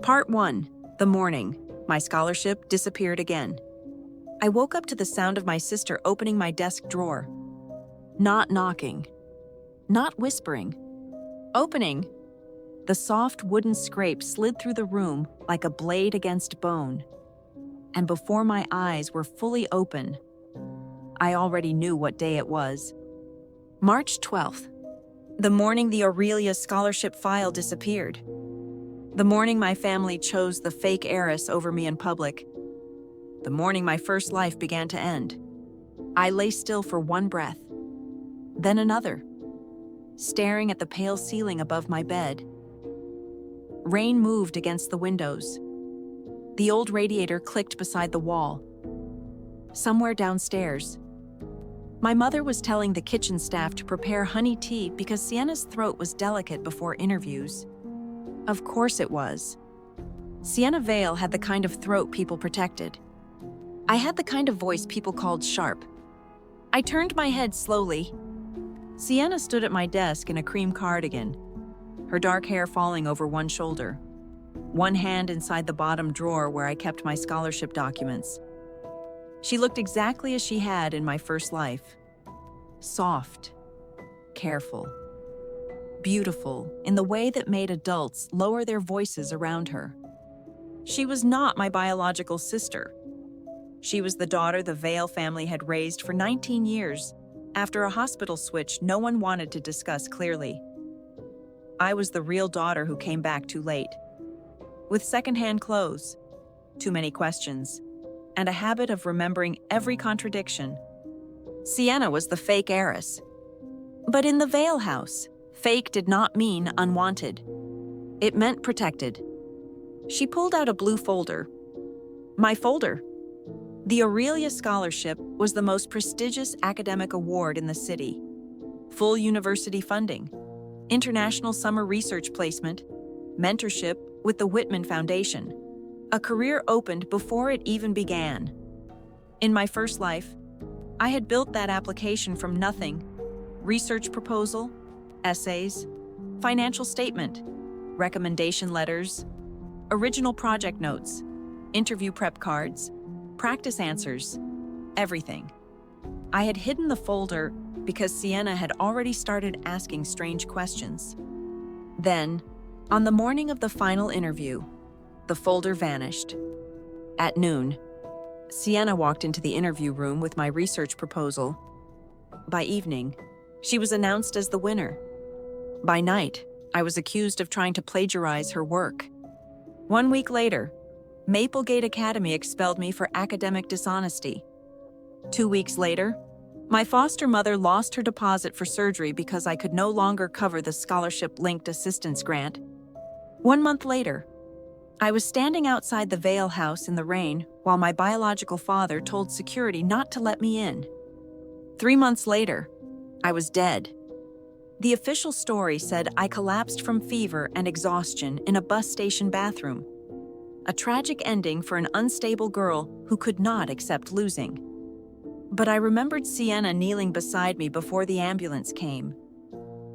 Part 1. The morning. My scholarship disappeared again. I woke up to the sound of my sister opening my desk drawer. Not knocking. Not whispering. Opening. The soft wooden scrape slid through the room like a blade against bone. And before my eyes were fully open, I already knew what day it was. March 12th. The morning the Aurelia scholarship file disappeared. The morning my family chose the fake heiress over me in public. The morning my first life began to end. I lay still for one breath, then another, staring at the pale ceiling above my bed. Rain moved against the windows. The old radiator clicked beside the wall. Somewhere downstairs, my mother was telling the kitchen staff to prepare honey tea because Sienna's throat was delicate before interviews. Of course it was. Sienna Vale had the kind of throat people protected. I had the kind of voice people called sharp. I turned my head slowly. Sienna stood at my desk in a cream cardigan, her dark hair falling over one shoulder, one hand inside the bottom drawer where I kept my scholarship documents. She looked exactly as she had in my first life. Soft, careful, beautiful in the way that made adults lower their voices around her. She was not my biological sister. She was the daughter the Vale family had raised for 19 years after a hospital switch no one wanted to discuss clearly. I was the real daughter who came back too late, with secondhand clothes, too many questions, and a habit of remembering every contradiction. Sienna was the fake heiress. But in the Vale house, fake did not mean unwanted. It meant protected. She pulled out a blue folder. My folder. The Aurelia Scholarship was the most prestigious academic award in the city. Full university funding, international summer research placement, mentorship with the Whitman Foundation. A career opened before it even began. In my first life, I had built that application from nothing. Research proposal, essays, financial statement, recommendation letters, original project notes, interview prep cards, practice answers, everything. I had hidden the folder because Sienna had already started asking strange questions. Then, on the morning of the final interview, the folder vanished. At noon, Sienna walked into the interview room with my research proposal. By evening, she was announced as the winner. By night, I was accused of trying to plagiarize her work. 1 week later, Maplegate Academy expelled me for academic dishonesty. 2 weeks later, my foster mother lost her deposit for surgery because I could no longer cover the scholarship-linked assistance grant. 1 month later, I was standing outside the Vale house in the rain while my biological father told security not to let me in. 3 months later, I was dead. The official story said I collapsed from fever and exhaustion in a bus station bathroom. A tragic ending for an unstable girl who could not accept losing. But I remembered Sienna kneeling beside me before the ambulance came.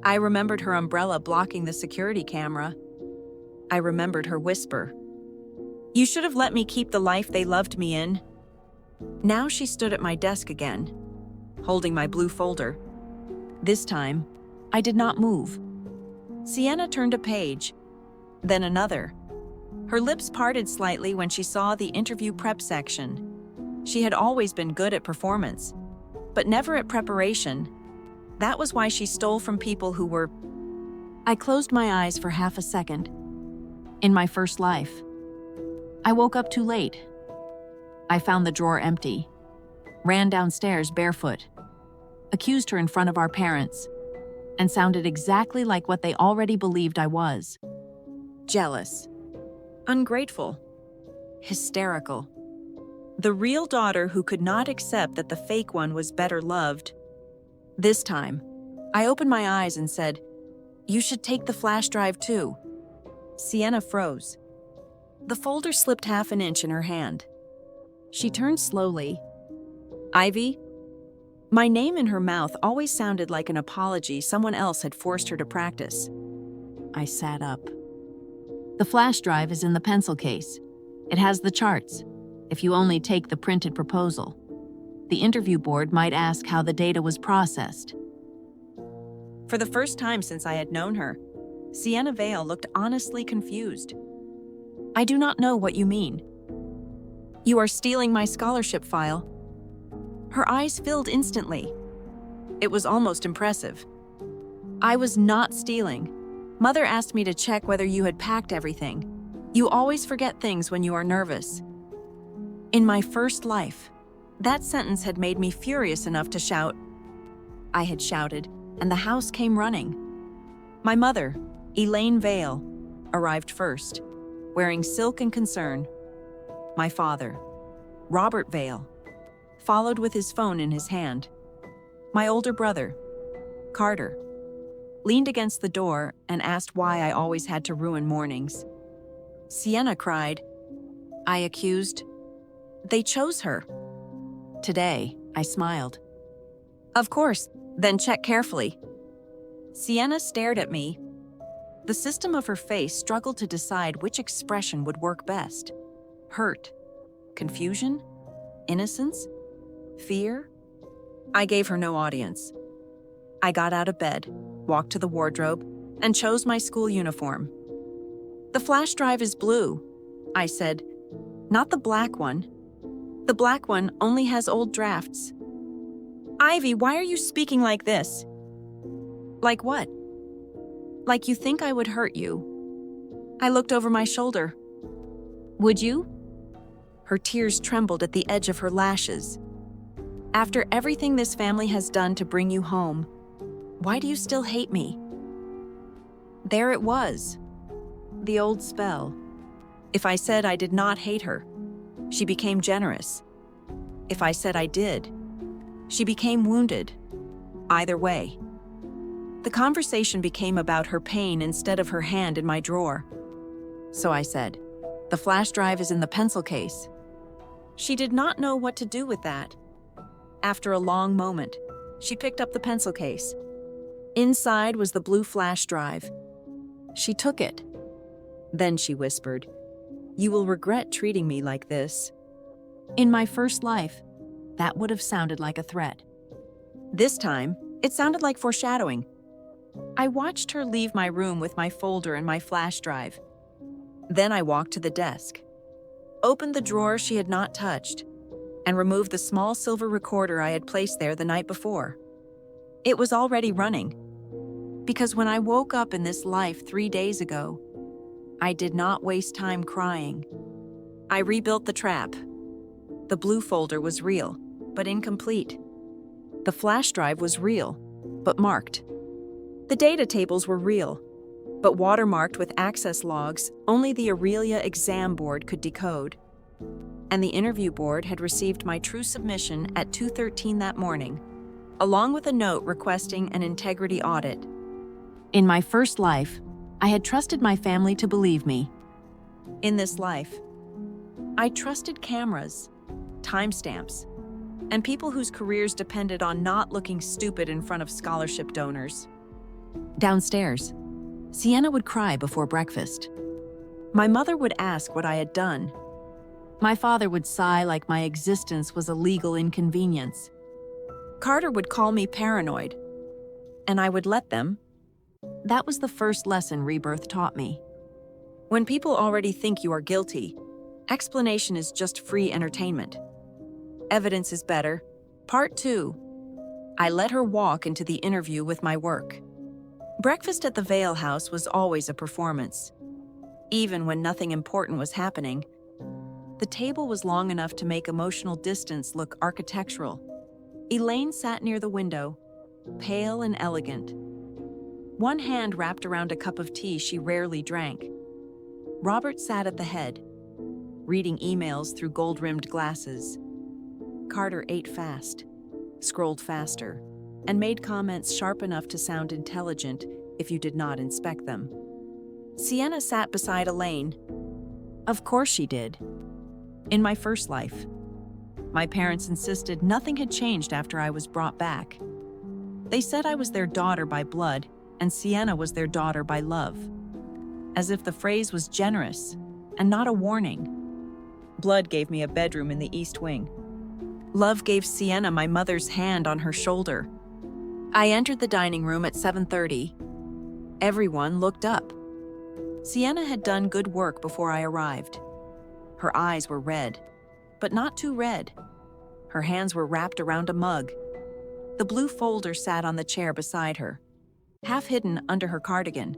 I remembered her umbrella blocking the security camera. I remembered her whisper. "You should have let me keep the life they loved me in." Now she stood at my desk again, holding my blue folder. This time, I did not move. Sienna turned a page, then another. Her lips parted slightly when she saw the interview prep section. She had always been good at performance, but never at preparation. That was why she stole from people who were... I closed my eyes for half a second. In my first life, I woke up too late. I found the drawer empty, ran downstairs barefoot, accused her in front of our parents, and sounded exactly like what they already believed I was. Jealous, ungrateful, hysterical. The real daughter who could not accept that the fake one was better loved. This time, I opened my eyes and said, "You should take the flash drive too." Sienna froze. The folder slipped half an inch in her hand. She turned slowly. "Ivy?" My name in her mouth always sounded like an apology someone else had forced her to practice. I sat up. The flash drive is in the pencil case. It has the charts, if you only take the printed proposal. The interview board might ask how the data was processed. For the first time since I had known her, Sienna Vale looked honestly confused. I do not know what you mean. You are stealing my scholarship file. Her eyes filled instantly. It was almost impressive. I was not stealing. Mother asked me to check whether you had packed everything. You always forget things when you are nervous. In my first life, that sentence had made me furious enough to shout. I had shouted, and the house came running. My mother, Elaine Vale, arrived first, wearing silk and concern. My father, Robert Vale, followed with his phone in his hand. My older brother, Carter, leaned against the door and asked why I always had to ruin mornings. Sienna cried. I accused. They chose her. Today, I smiled. Of course, then check carefully. Sienna stared at me. The system of her face struggled to decide which expression would work best. Hurt, confusion, innocence, fear. I gave her no audience. I got out of bed, walked to the wardrobe, and chose my school uniform. The flash drive is blue, I said, not the black one. The black one only has old drafts. Ivy, why are you speaking like this? Like what? Like you think I would hurt you. I looked over my shoulder. Would you? Her tears trembled at the edge of her lashes. After everything this family has done to bring you home, why do you still hate me? There it was. The old spell. If I said I did not hate her, she became generous. If I said I did, she became wounded. Either way. The conversation became about her pain instead of her hand in my drawer. So I said, the flash drive is in the pencil case. She did not know what to do with that. After a long moment, she picked up the pencil case. Inside was the blue flash drive. She took it. Then she whispered, "You will regret treating me like this." In my first life, that would have sounded like a threat. This time, it sounded like foreshadowing. I watched her leave my room with my folder and my flash drive. Then I walked to the desk, opened the drawer she had not touched, and removed the small silver recorder I had placed there the night before. It was already running, because when I woke up in this life 3 days ago, I did not waste time crying. I rebuilt the trap. The blue folder was real, but incomplete. The flash drive was real, but marked. The data tables were real, but watermarked with access logs only the Aurelia exam board could decode. And the interview board had received my true submission at 2:13 that morning, along with a note requesting an integrity audit. In my first life, I had trusted my family to believe me. In this life, I trusted cameras, timestamps, and people whose careers depended on not looking stupid in front of scholarship donors. Downstairs, Sienna would cry before breakfast. My mother would ask what I had done. My father would sigh like my existence was a legal inconvenience. Carter would call me paranoid, and I would let them. That was the first lesson Rebirth taught me. When people already think you are guilty, explanation is just free entertainment. Evidence is better. Part 2. I let her walk into the interview with my work. Breakfast at the Vale house was always a performance. Even when nothing important was happening, the table was long enough to make emotional distance look architectural. Elaine sat near the window, pale and elegant. One hand wrapped around a cup of tea she rarely drank. Robert sat at the head, reading emails through gold-rimmed glasses. Carter ate fast, scrolled faster, and made comments sharp enough to sound intelligent if you did not inspect them. Sienna sat beside Elaine. Of course she did. In my first life, my parents insisted nothing had changed after I was brought back. They said I was their daughter by blood, and Sienna was their daughter by love. as if the phrase was generous and not a warning. Blood gave me a bedroom in the East Wing. Love gave Sienna my mother's hand on her shoulder. I entered the dining room at 7:30. Everyone looked up. Sienna had done good work before I arrived. Her eyes were red, but not too red. Her hands were wrapped around a mug. The blue folder sat on the chair beside her, half hidden under her cardigan,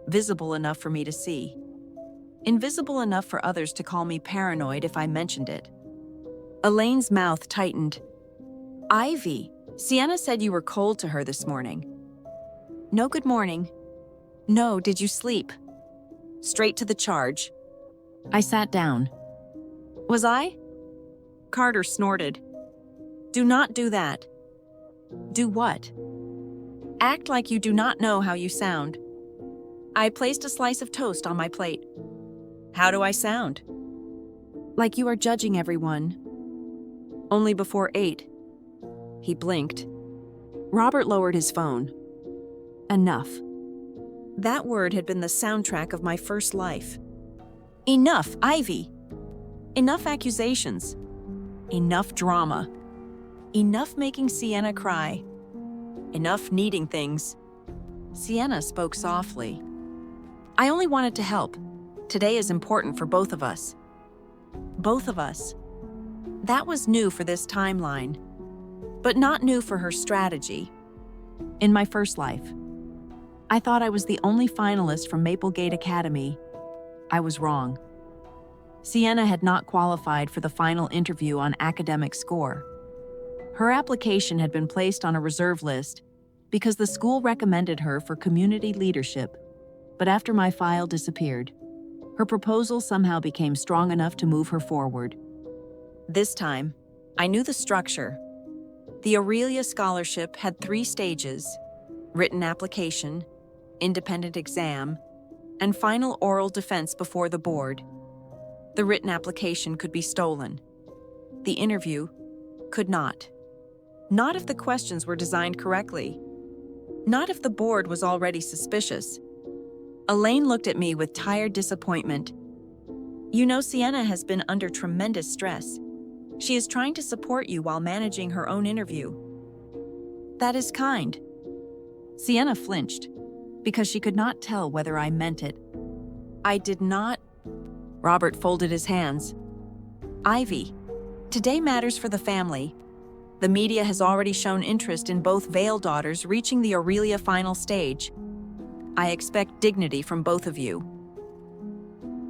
visible enough for me to see, invisible enough for others to call me paranoid if I mentioned it. Elaine's mouth tightened. "Ivy, Sienna said you were cold to her this morning." "No good morning." "No, did you sleep?" Straight to the charge. I sat down. "Was I?" Carter snorted. "Do not do that." "Do what?" "Act like you do not know how you sound." I placed a slice of toast on my plate. "How do I sound?" "Like you are judging everyone." "Only before 8. He blinked. Robert lowered his phone. Enough. That word had been the soundtrack of my first life. Enough, Ivy. Enough accusations. Enough drama. Enough making Sienna cry. Enough needing things. Sienna spoke softly. "I only wanted to help. Today is important for both of us." Both of us. That was new for this timeline, but not new for her strategy. In my first life, I thought I was the only finalist from Maplegate Academy. I was wrong. Sienna had not qualified for the final interview on academic score. Her application had been placed on a reserve list because the school recommended her for community leadership, but after my file disappeared, her proposal somehow became strong enough to move her forward. This time, I knew the structure. The Aurelia Scholarship had 3 stages: written application, independent exam, and final oral defense before the board. The written application could be stolen. The interview could not. Not if the questions were designed correctly. Not if the board was already suspicious. Elaine looked at me with tired disappointment. "You know, Sienna has been under tremendous stress. She is trying to support you while managing her own interview." "That is kind." Sienna flinched, because she could not tell whether I meant it. "I did not." Robert folded his hands. "Ivy, today matters for the family. The media has already shown interest in both Vale daughters reaching the Aurelia final stage. I expect dignity from both of you."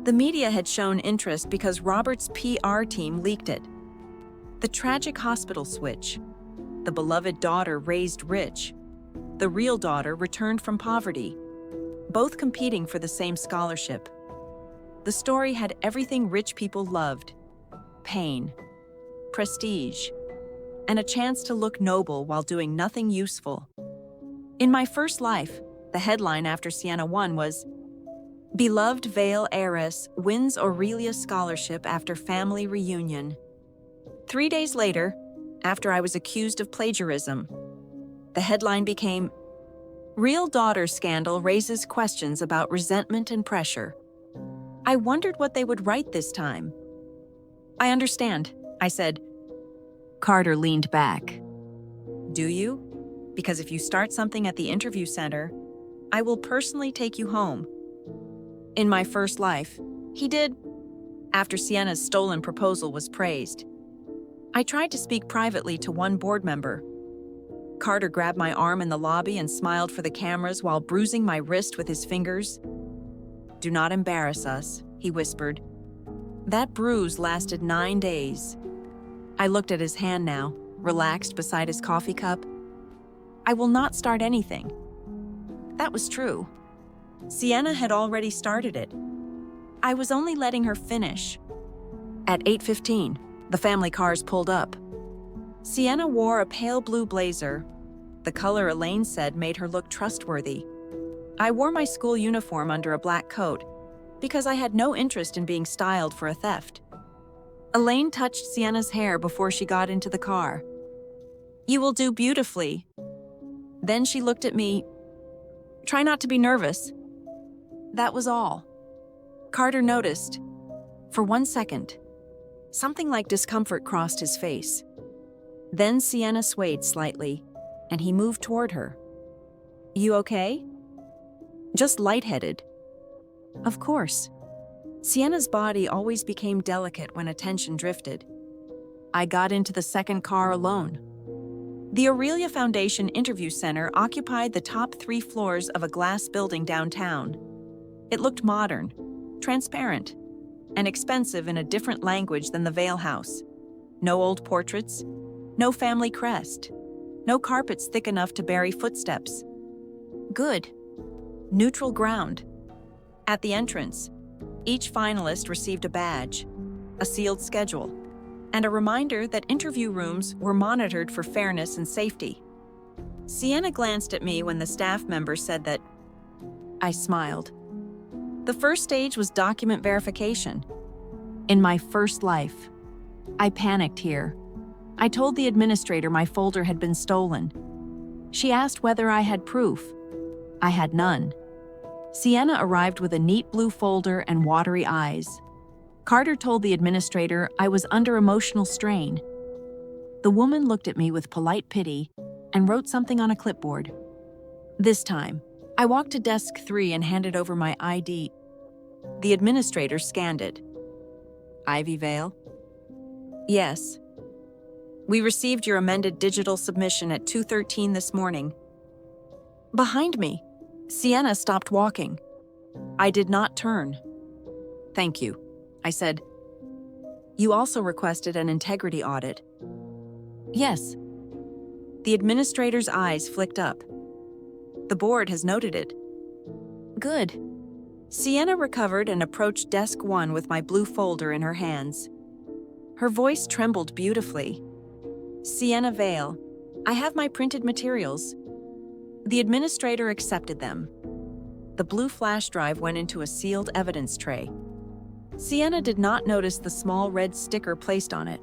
The media had shown interest because Robert's PR team leaked it. The tragic hospital switch. The beloved daughter raised rich. The real daughter returned from poverty. Both competing for the same scholarship. The story had everything rich people loved: pain, prestige, and a chance to look noble while doing nothing useful. In my first life, the headline after Sienna won was, "Beloved Vale Heiress wins Aurelia Scholarship after family reunion." 3 days later, after I was accused of plagiarism, the headline became, "Real Daughter Scandal Raises Questions About Resentment and Pressure." I wondered what they would write this time. "I understand," I said. Carter leaned back. "Do you? Because if you start something at the interview center, I will personally take you home." In my first life, he did, after Sienna's stolen proposal was praised. I tried to speak privately to one board member. Carter grabbed my arm in the lobby and smiled for the cameras while bruising my wrist with his fingers. "Do not embarrass us," he whispered. That bruise lasted 9 days. I looked at his hand now, relaxed beside his coffee cup. "I will not start anything." That was true. Sienna had already started it. I was only letting her finish. At 8:15, the family cars pulled up. Sienna wore a pale blue blazer. The color Elaine said made her look trustworthy. I wore my school uniform under a black coat because I had no interest in being styled for a theft. Elaine touched Sienna's hair before she got into the car. "You will do beautifully." Then she looked at me. "Try not to be nervous." That was all. Carter noticed. For 1 second, something like discomfort crossed his face. Then Sienna swayed slightly, and he moved toward her. You okay? Just lightheaded. Of course. Sienna's body always became delicate when attention drifted. I got into the second car alone. The Aurelia Foundation Interview Center occupied the top 3 floors of a glass building downtown. It looked modern, transparent, and expensive in a different language than the Vale house. No old portraits, no family crest, no carpets thick enough to bury footsteps. Good. Neutral ground. At the entrance, each finalist received a badge, a sealed schedule, and a reminder that interview rooms were monitored for fairness and safety. Sienna glanced at me when the staff member said that. I smiled. The first stage was document verification. In my first life, I panicked here. I told the administrator my folder had been stolen. She asked whether I had proof. I had none. Sienna arrived with a neat blue folder and watery eyes. Carter told the administrator I was under emotional strain. The woman looked at me with polite pity and wrote something on a clipboard. This time, I walked to desk 3 and handed over my ID. The administrator scanned it. Ivy Vale? Yes. We received your amended digital submission at 2:13 this morning. Behind me, Sienna stopped walking. I did not turn. Thank you, I said. You also requested an integrity audit. Yes. The administrator's eyes flicked up. The board has noted it. Good. Sienna recovered and approached desk 1 with my blue folder in her hands. Her voice trembled beautifully. Sienna Vale, I have my printed materials. The administrator accepted them. The blue flash drive went into a sealed evidence tray. Sienna did not notice the small red sticker placed on it.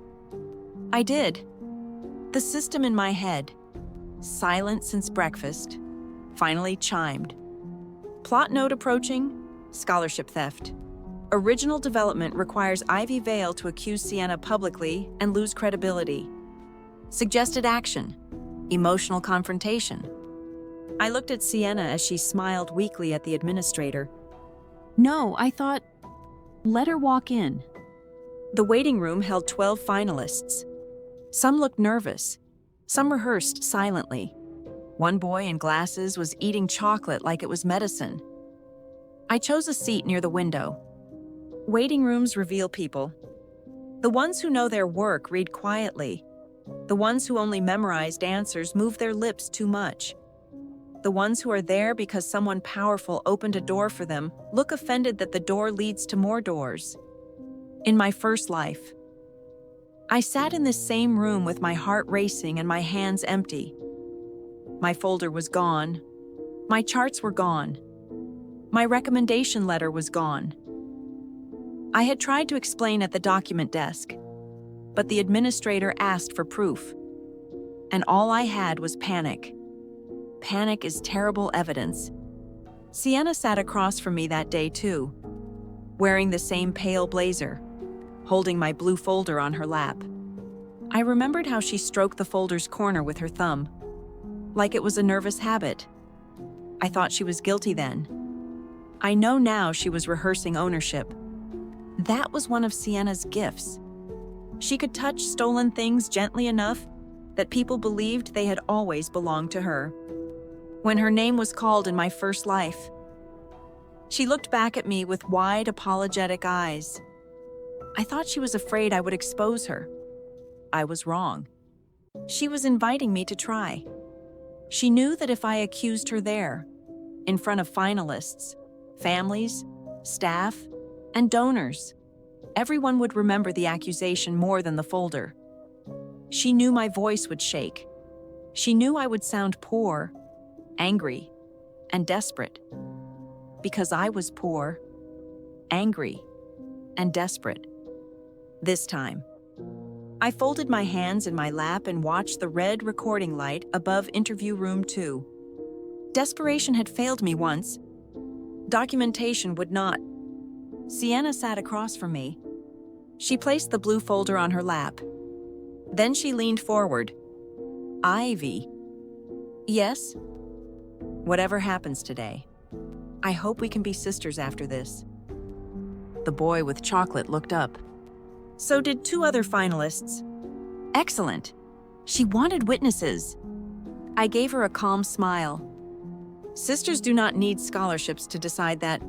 I did. The system in my head, silent since breakfast, finally chimed. Plot note approaching, scholarship theft. Original development requires Ivy Vale to accuse Sienna publicly and lose credibility. Suggested action, emotional confrontation. I looked at Sienna as she smiled weakly at the administrator. No, I thought, let her walk in. The waiting room held 12 finalists. Some looked nervous. Some rehearsed silently. One boy in glasses was eating chocolate like it was medicine. I chose a seat near the window. Waiting rooms reveal people. The ones who know their work read quietly. The ones who only memorized answers move their lips too much. The ones who are there because someone powerful opened a door for them look offended that the door leads to more doors. In my first life, I sat in this same room with my heart racing and my hands empty. My folder was gone. My charts were gone. My recommendation letter was gone. I had tried to explain at the document desk, but the administrator asked for proof. And all I had was panic. Panic is terrible evidence. Sienna sat across from me that day too, wearing the same pale blazer, holding my blue folder on her lap. I remembered how she stroked the folder's corner with her thumb, like it was a nervous habit. I thought she was guilty then. I know now she was rehearsing ownership. That was one of Sienna's gifts. She could touch stolen things gently enough that people believed they had always belonged to her. When her name was called in my first life, she looked back at me with wide, apologetic eyes. I thought she was afraid I would expose her. I was wrong. She was inviting me to try. She knew that if I accused her there, in front of finalists, families, staff, and donors, everyone would remember the accusation more than the folder. She knew my voice would shake. She knew I would sound poor, angry, and desperate. Because I was poor, angry, and desperate. This time, I folded my hands in my lap and watched the red recording light above interview room 2. Desperation had failed me once. Documentation would not. Sienna sat across from me. She placed the blue folder on her lap. Then she leaned forward. Ivy. Yes? Whatever happens today, I hope we can be sisters after this. The boy with chocolate looked up. So did 2 other finalists. Excellent. She wanted witnesses. I gave her a calm smile. Sisters do not need scholarships to decide that.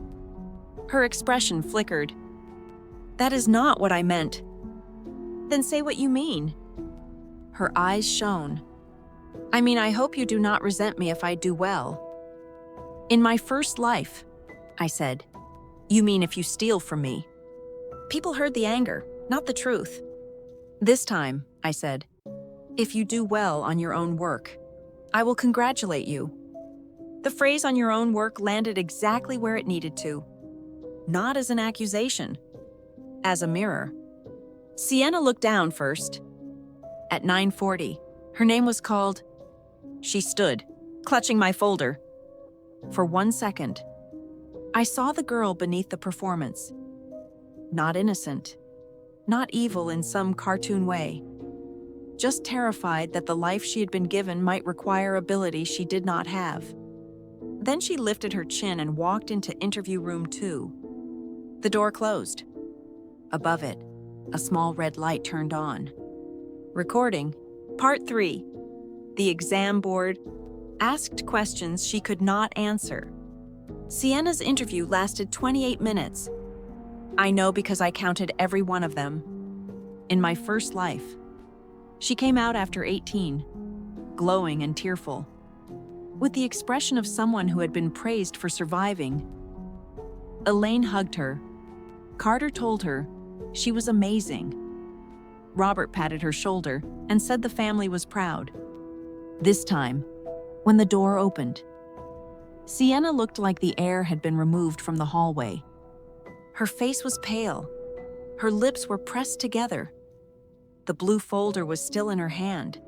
Her expression flickered. That is not what I meant. Then say what you mean. Her eyes shone. I mean, I hope you do not resent me if I do well. In my first life, I said. You mean if you steal from me? People heard the anger, not the truth. This time, I said, if you do well on your own work, I will congratulate you. The phrase on your own work landed exactly where it needed to. Not as an accusation, as a mirror. Sienna looked down first. At 9:40, her name was called. She stood, clutching my folder. For 1 second, I saw the girl beneath the performance. Not innocent, not evil in some cartoon way. Just terrified that the life she had been given might require ability she did not have. Then she lifted her chin and walked into interview room 2. The door closed. Above it, a small red light turned on. Recording, Part 3. The exam board asked questions she could not answer. Sienna's interview lasted 28 minutes. I know because I counted every one of them. In my first life. She came out after 18, glowing and tearful, with the expression of someone who had been praised for surviving. Elaine hugged her. Carter told her she was amazing. Robert patted her shoulder and said the family was proud. This time, when the door opened, Sienna looked like the air had been removed from the hallway. Her face was pale. Her lips were pressed together. The blue folder was still in her hand,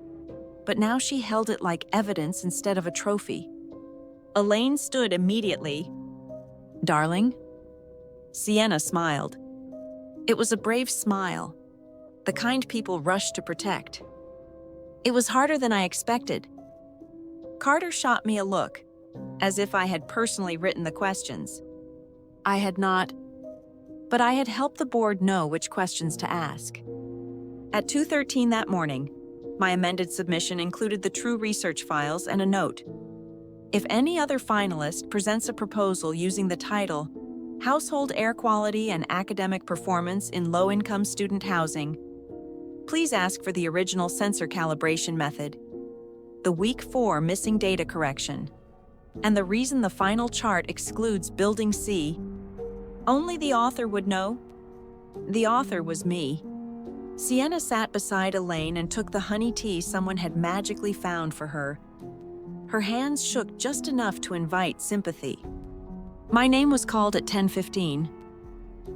but now she held it like evidence instead of a trophy. Elaine stood immediately. Darling? Sienna smiled. It was a brave smile, the kind people rush to protect. It was harder than I expected. Carter shot me a look, as if I had personally written the questions. I had not, but I had helped the board know which questions to ask. At 2:13 that morning, my amended submission included the true research files and a note. If any other finalist presents a proposal using the title Household Air Quality and Academic Performance in Low-Income Student Housing, please ask for the original sensor calibration method, the Week 4 missing data correction, and the reason the final chart excludes Building C. Only the author would know. The author was me. Sienna sat beside Elaine and took the honey tea someone had magically found for her. Her hands shook just enough to invite sympathy. My name was called at 10:15.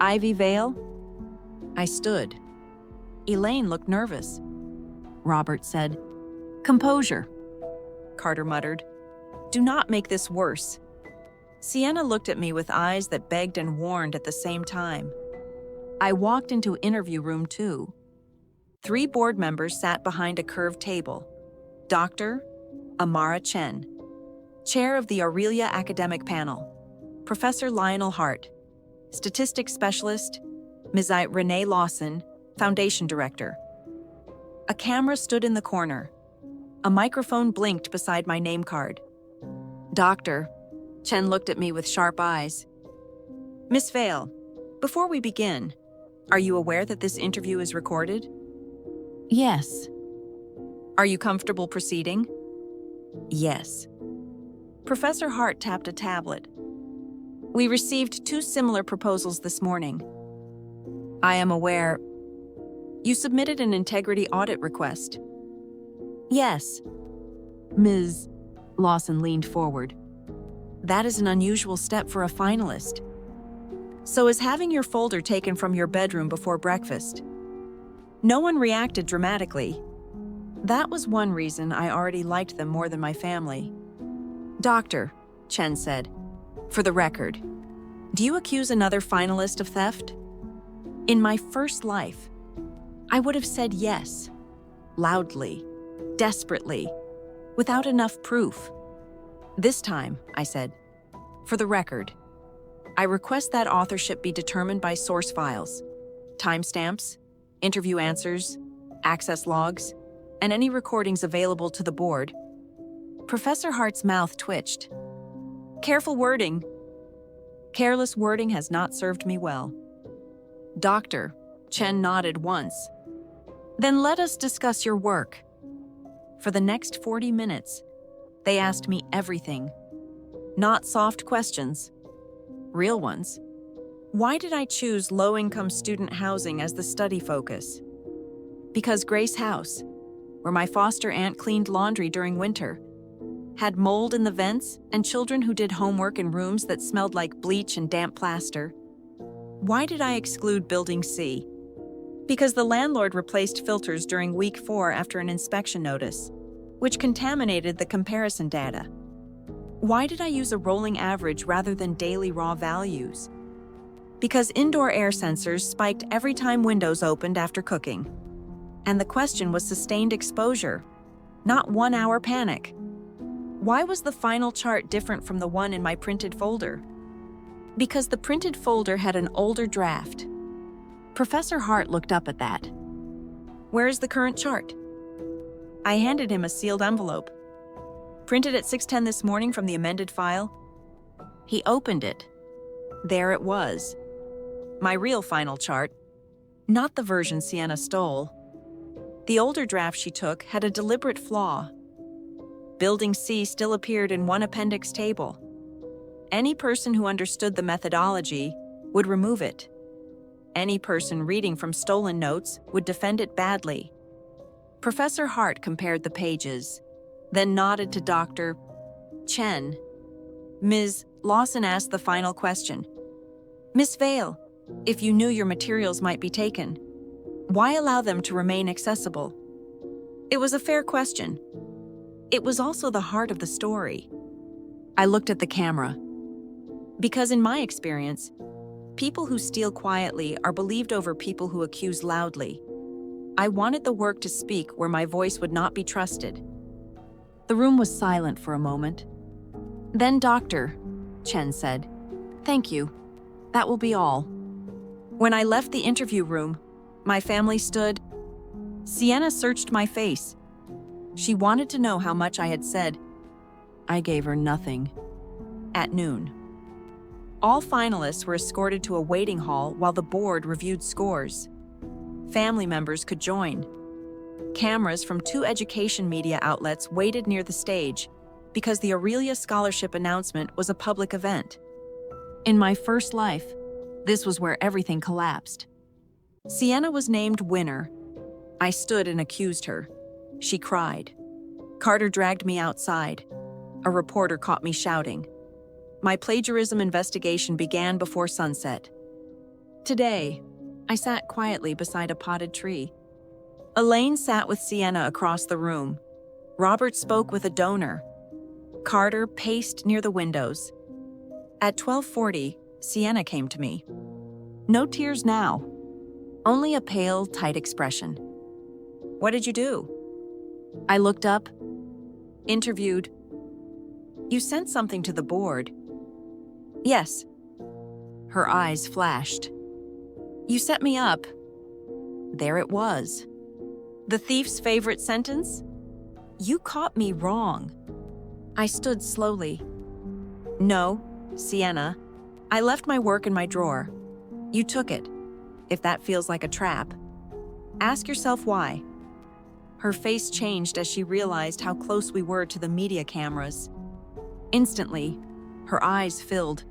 Ivy Vale? I stood. Elaine looked nervous. Robert said, "Composure." Carter muttered, "Do not make this worse." Sienna looked at me with eyes that begged and warned at the same time. I walked into interview room 2. 3 board members sat behind a curved table. Dr. Amara Chen, chair of the Aurelia academic panel. Professor Lionel Hart, statistics specialist. Ms. Renee Lawson, foundation director. A camera stood in the corner. A microphone blinked beside my name card. Doctor, Chen looked at me with sharp eyes. Miss Vale, before we begin, are you aware that this interview is recorded? Yes. Are you comfortable proceeding? Yes. Professor Hart tapped a tablet. We received 2 similar proposals this morning. I am aware. You submitted an integrity audit request. Yes. Ms. Lawson leaned forward. That is an unusual step for a finalist. So is having your folder taken from your bedroom before breakfast. No one reacted dramatically. That was one reason I already liked them more than my family. Doctor, Chen said, for the record, Do you accuse another finalist of theft? In my first life, I would have said yes, loudly, desperately, without enough proof. This time, I said, for the record, I request that authorship be determined by source files, timestamps, interview answers, access logs, and any recordings available to the board. Professor Hart's mouth twitched. Careful wording. Careless wording has not served me well. Doctor, Chen nodded once. Then let us discuss your work. For the next 40 minutes, they asked me everything. Not soft questions, real ones. Why did I choose low-income student housing as the study focus? Because Grace House, where my foster aunt cleaned laundry during winter, had mold in the vents and children who did homework in rooms that smelled like bleach and damp plaster. Why did I exclude Building C? Because the landlord replaced filters during week 4 after an inspection notice, which contaminated the comparison data. Why did I use a rolling average rather than daily raw values? Because indoor air sensors spiked every time windows opened after cooking. And the question was sustained exposure, not 1-hour panic. Why was the final chart different from the one in my printed folder? Because the printed folder had an older draft. Professor Hart looked up at that. Where is the current chart? I handed him a sealed envelope. Printed at 6:10 this morning from the amended file. He opened it. There it was. My real final chart, not the version Sienna stole. The older draft she took had a deliberate flaw. Building C still appeared in one appendix table. Any person who understood the methodology would remove it. Any person reading from stolen notes would defend it badly. Professor Hart compared the pages, then nodded to Dr. Chen. Ms. Lawson asked the final question. Miss Vale, if you knew your materials might be taken, why allow them to remain accessible? It was a fair question. It was also the heart of the story. I looked at the camera. Because in my experience, people who steal quietly are believed over people who accuse loudly. I wanted the work to speak where my voice would not be trusted. The room was silent for a moment. Then Dr. Chen said, "Thank you. That will be all." When I left the interview room, my family stood. Sienna searched my face. She wanted to know how much I had said. I gave her nothing. At noon, all finalists were escorted to a waiting hall while the board reviewed scores. Family members could join. Cameras from 2 education media outlets waited near the stage because the Aurelia scholarship announcement was a public event. In my first life, this was where everything collapsed. Sienna was named winner. I stood and accused her. She cried. Carter dragged me outside. A reporter caught me shouting. My plagiarism investigation began before sunset. Today, I sat quietly beside a potted tree. Elaine sat with Sienna across the room. Robert spoke with a donor. Carter paced near the windows. At 12:40, Sienna came to me. No tears now, only a pale, tight expression. What did you do? I looked up, interviewed. You sent something to the board. Yes. Her eyes flashed. You set me up. There it was. The thief's favorite sentence? You caught me wrong. I stood slowly. No, Sienna. I left my work in my drawer. You took it, if that feels like a trap. Ask yourself why. Her face changed as she realized how close we were to the media cameras. Instantly, her eyes filled.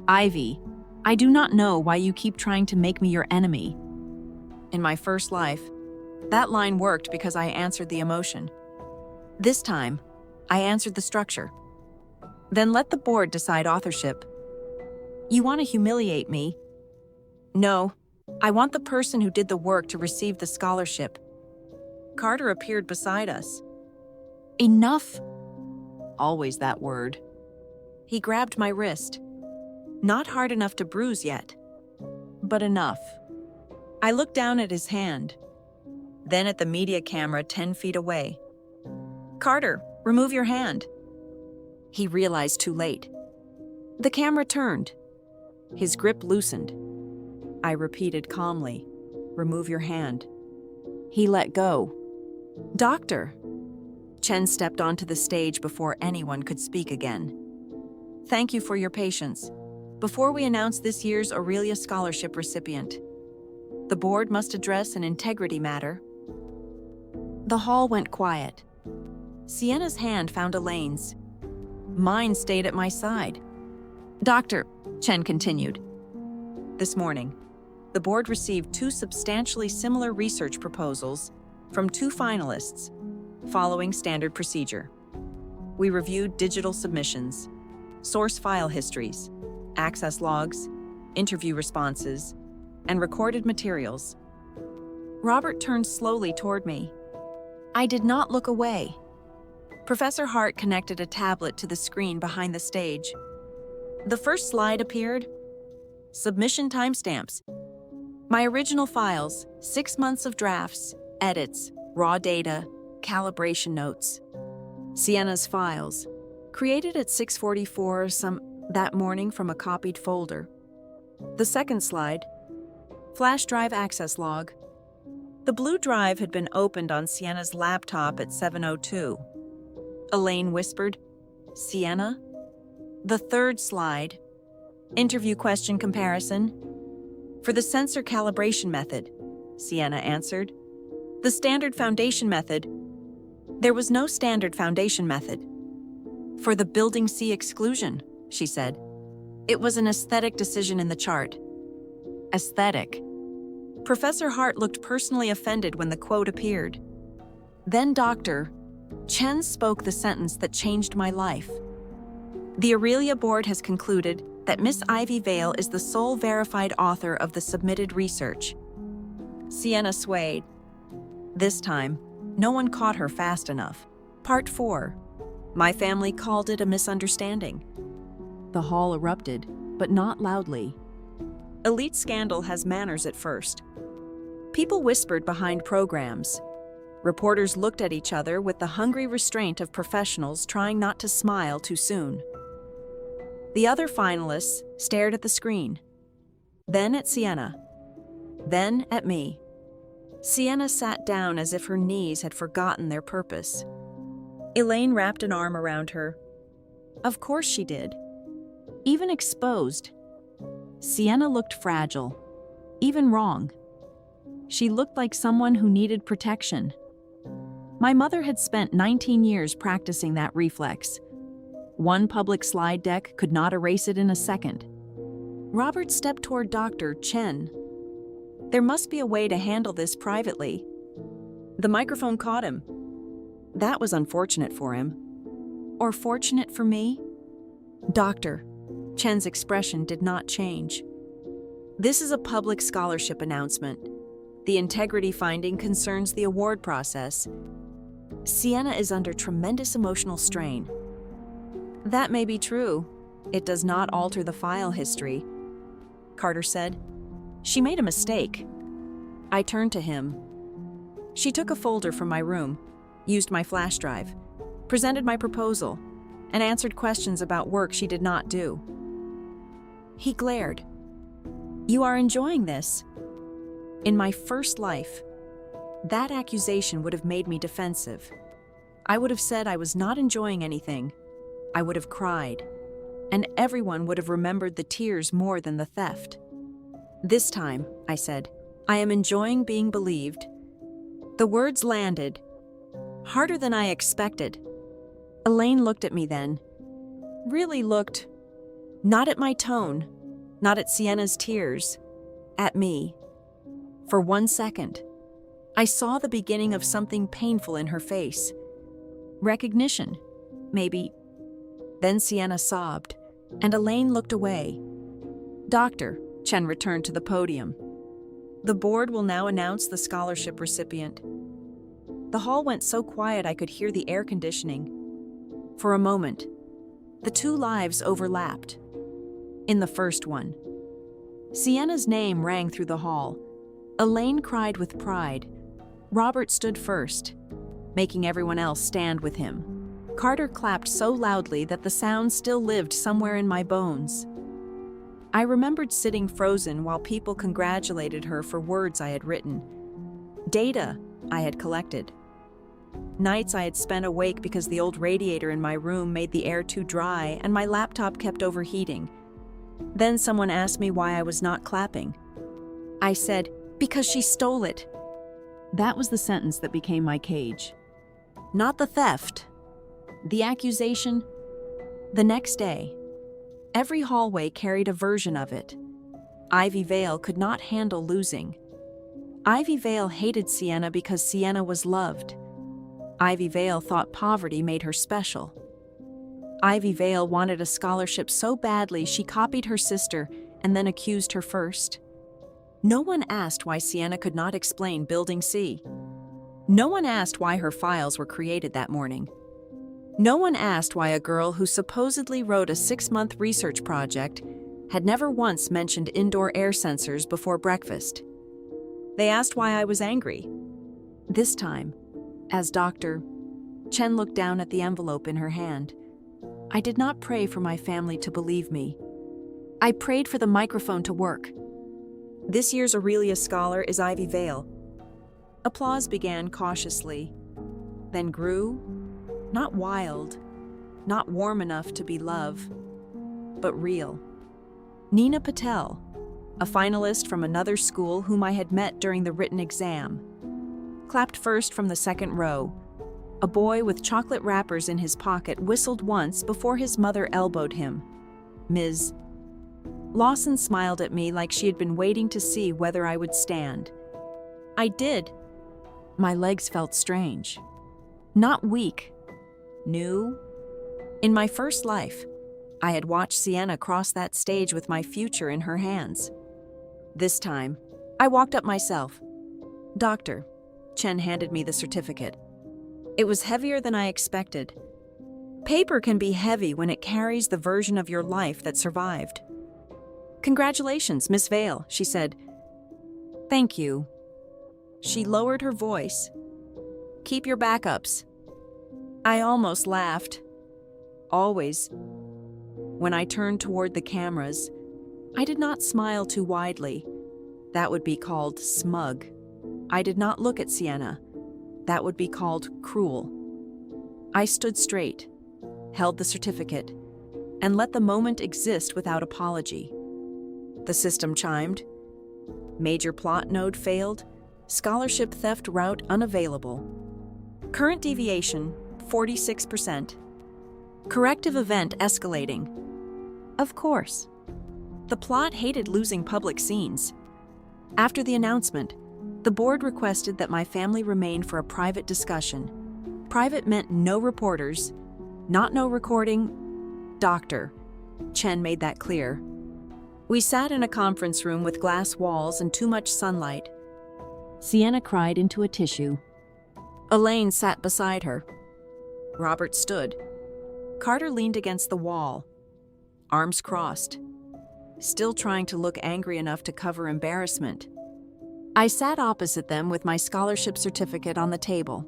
Ivy, I do not know why you keep trying to make me your enemy. In my first life, that line worked because I answered the emotion. This time, I answered the structure. Then let the board decide authorship. You want to humiliate me? No, I want the person who did the work to receive the scholarship. Carter appeared beside us. Enough. Always that word. He grabbed my wrist. Not hard enough to bruise yet, but enough. I looked down at his hand, then at the media camera 10 feet away. "Carter, remove your hand." He realized too late. The camera turned. His grip loosened. I repeated calmly, "Remove your hand." He let go. "Doctor." Chen stepped onto the stage before anyone could speak again. "Thank you for your patience. Before we announce this year's Aurelia Scholarship recipient, the board must address an integrity matter." The hall went quiet. Sienna's hand found Elaine's. Mine stayed at my side. "Doctor," Chen continued, "this morning, the board received 2 substantially similar research proposals from 2 finalists, following standard procedure. We reviewed digital submissions, source file histories, access logs, interview responses, and recorded materials." Robert turned slowly toward me. I did not look away. Professor Hart connected a tablet to the screen behind the stage. The first slide appeared. Submission timestamps. My original files, 6 months of drafts, edits, raw data, calibration notes. Sienna's files, created at 6:44 that morning from a copied folder. The second slide, flash drive access log. The blue drive had been opened on Sienna's laptop at 7:02. Elaine whispered, "Sienna?" The third slide, interview question comparison. "For the sensor calibration method," Sienna answered. "The standard foundation method." There was no standard foundation method. "For the building C exclusion," she said. "It was an aesthetic decision in the chart." Aesthetic. Professor Hart looked personally offended when the quote appeared. Then Dr. Chen spoke the sentence that changed my life. "The Aurelia board has concluded that Miss Ivy Vale is the sole verified author of the submitted research." Sienna swayed. This time, no one caught her fast enough. Part 4. My family called it a misunderstanding. The hall erupted, but not loudly. Elite scandal has manners at first. People whispered behind programs. Reporters looked at each other with the hungry restraint of professionals trying not to smile too soon. The other finalists stared at the screen, then at Sienna, then at me. Sienna sat down as if her knees had forgotten their purpose. Elaine wrapped an arm around her. Of course she did. Even exposed. Sienna looked fragile, even wrong. She looked like someone who needed protection. My mother had spent 19 years practicing that reflex. One public slide deck could not erase it in a second. Robert stepped toward Dr. Chen. There must be a way to handle this privately. The microphone caught him. That was unfortunate for him. Or fortunate for me? Doctor. Chen's expression did not change. This is a public scholarship announcement. The integrity finding concerns the award process. Sienna is under tremendous emotional strain. That may be true. It does not alter the file history, Carter said. She made a mistake. I turned to him. She took a folder from my room, used my flash drive, presented my proposal, and answered questions about work she did not do. He glared. You are enjoying this? In my first life, that accusation would have made me defensive. I would have said I was not enjoying anything. I would have cried, and everyone would have remembered the tears more than the theft. This time, I said, I am enjoying being believed. The words landed, harder than I expected. Elaine looked at me then. Really looked, not at my tone, not at Sienna's tears, at me. For 1 second, I saw the beginning of something painful in her face. Recognition, maybe. Then Sienna sobbed, and Elaine looked away. Doctor, Chen returned to the podium. The board will now announce the scholarship recipient. The hall went so quiet I could hear the air conditioning. For a moment, the two lives overlapped. In the first one. Sienna's name rang through the hall. Elaine cried with pride. Robert stood first, making everyone else stand with him. Carter clapped so loudly that the sound still lived somewhere in my bones. I remembered sitting frozen while people congratulated her for words I had written, data I had collected. Nights I had spent awake because the old radiator in my room made the air too dry and my laptop kept overheating. Then someone asked me why I was not clapping. I said, "Because she stole it." That was the sentence that became my cage. Not the theft. The accusation. The next day, every hallway carried a version of it. Ivy Vale could not handle losing. Ivy Vale hated Sienna because Sienna was loved. Ivy Vale thought poverty made her special. Ivy Vale wanted a scholarship so badly she copied her sister and then accused her first. No one asked why Sienna could not explain Building C. No one asked why her files were created that morning. No one asked why a girl who supposedly wrote a 6-month research project had never once mentioned indoor air sensors before breakfast. They asked why I was angry. This time, as doctor, Chen looked down at the envelope in her hand. I did not pray for my family to believe me. I prayed for the microphone to work. This year's Aurelia scholar is Ivy Vale. Applause began cautiously, then grew, not wild, not warm enough to be love, but real. Nina Patel, a finalist from another school whom I had met during the written exam, clapped first from the second row. A boy with chocolate wrappers in his pocket whistled once before his mother elbowed him. Ms. Lawson smiled at me like she had been waiting to see whether I would stand. I did. My legs felt strange. Not weak. New. In my first life, I had watched Sienna cross that stage with my future in her hands. This time, I walked up myself. Doctor, Chen handed me the certificate. It was heavier than I expected. Paper can be heavy when it carries the version of your life that survived. Congratulations, Miss Vale, she said. Thank you. She lowered her voice. Keep your backups. I almost laughed. Always. When I turned toward the cameras, I did not smile too widely. That would be called smug. I did not look at Sienna. That would be called cruel. I stood straight, held the certificate, and let the moment exist without apology. The system chimed. Major plot node failed. Scholarship theft route unavailable. Current deviation, 46%. Corrective event escalating. Of course. The plot hated losing public scenes. After the announcement, the board requested that my family remain for a private discussion. Private meant no reporters, not no recording. Doctor. Chen made that clear. We sat in a conference room with glass walls and too much sunlight. Sienna cried into a tissue. Elaine sat beside her. Robert stood. Carter leaned against the wall, arms crossed, still trying to look angry enough to cover embarrassment. I sat opposite them with my scholarship certificate on the table.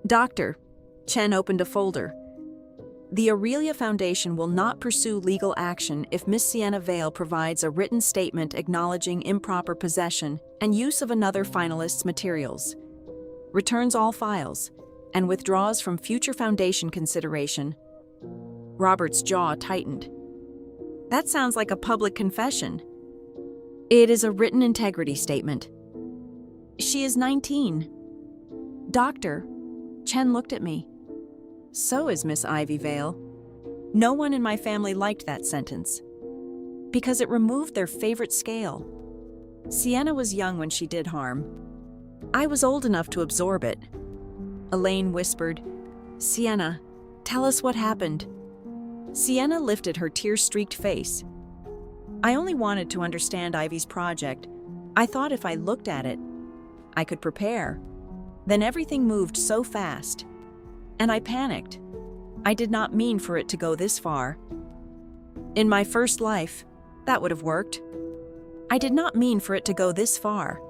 Doctor, Chen opened a folder. The Aurelia Foundation will not pursue legal action if Miss Sienna Vale provides a written statement acknowledging improper possession and use of another finalist's materials, returns all files, and withdraws from future foundation consideration. Robert's jaw tightened. That sounds like a public confession. It is a written integrity statement. She is 19. Doctor, Chen looked at me. So is Miss Ivy Vale. No one in my family liked that sentence, because it removed their favorite scale. Sienna was young when she did harm. I was old enough to absorb it. Elaine whispered, Sienna, tell us what happened. Sienna lifted her tear-streaked face. I only wanted to understand Ivy's project. I thought if I looked at it, I could prepare. Then everything moved so fast. And I panicked. I did not mean for it to go this far. In my first life, that would have worked. I did not mean for it to go this far.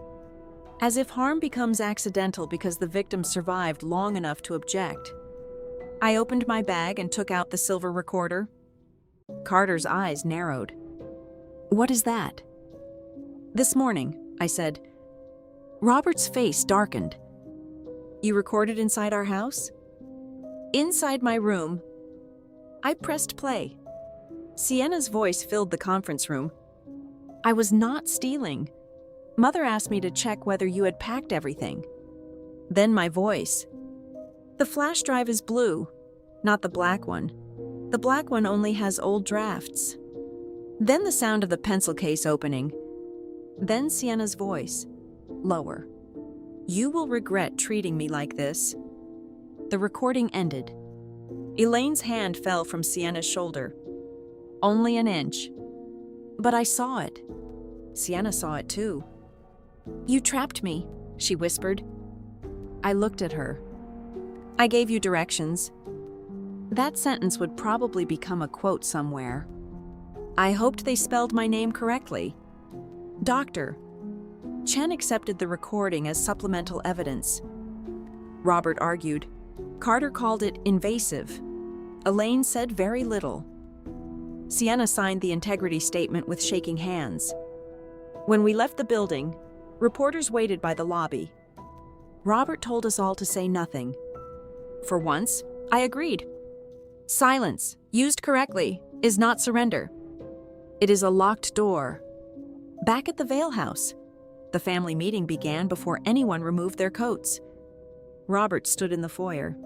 As if harm becomes accidental because the victim survived long enough to object. I opened my bag and took out the silver recorder. Carter's eyes narrowed. "What is that?" "This morning," I said. Robert's face darkened. "You recorded inside our house?" "Inside my room." I pressed play. Sienna's voice filled the conference room. "I was not stealing. Mother asked me to check whether you had packed everything." Then my voice. "The flash drive is blue, not the black one. The black one only has old drafts." Then the sound of the pencil case opening. Then Sienna's voice, lower. "You will regret treating me like this." The recording ended. Elaine's hand fell from Sienna's shoulder. Only an inch. But I saw it. Sienna saw it too. "You trapped me," she whispered. I looked at her. "I gave you directions." That sentence would probably become a quote somewhere. I hoped they spelled my name correctly. "Doctor." Chen accepted the recording as supplemental evidence. Robert argued. Carter called it invasive. Elaine said very little. Sienna signed the integrity statement with shaking hands. When we left the building, reporters waited by the lobby. Robert told us all to say nothing. For once, I agreed. Silence, used correctly, is not surrender. It is a locked door. Back at the Vale house, the family meeting began before anyone removed their coats. Robert stood in the foyer.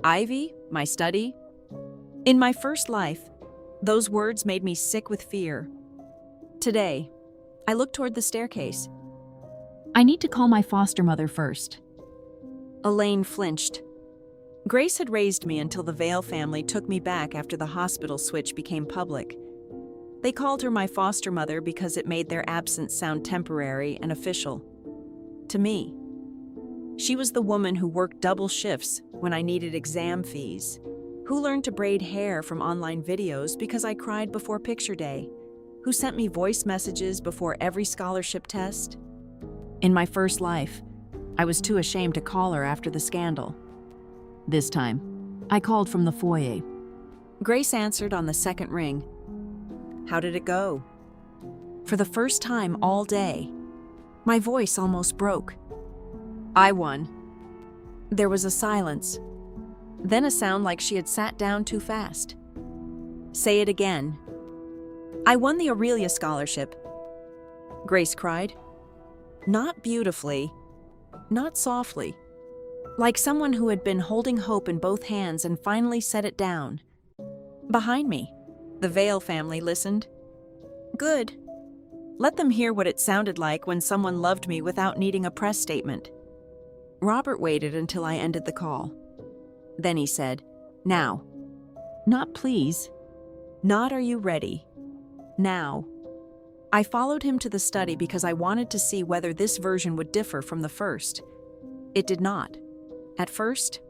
"Ivy, my study." In my first life, those words made me sick with fear. Today, I looked toward the staircase. "I need to call my foster mother first." Elaine flinched. Grace had raised me until the Vale family took me back after the hospital switch became public. They called her my foster mother because it made their absence sound temporary and official. To me, she was the woman who worked double shifts when I needed exam fees, who learned to braid hair from online videos because I cried before picture day, who sent me voice messages before every scholarship test. In my first life, I was too ashamed to call her after the scandal. This time, I called from the foyer. Grace answered on the second ring. "How did it go?" For the first time all day, my voice almost broke. "I won." There was a silence, then a sound like she had sat down too fast. "Say it again." "I won the Aurelia scholarship." Grace cried. Not beautifully, not softly, like someone who had been holding hope in both hands and finally set it down. Behind me, the Vale family listened. Good. Let them hear what it sounded like when someone loved me without needing a press statement. Robert waited until I ended the call. Then he said, "Now." Not please. Not are you ready. Now. I followed him to the study because I wanted to see whether this version would differ from the first. It did not. At first,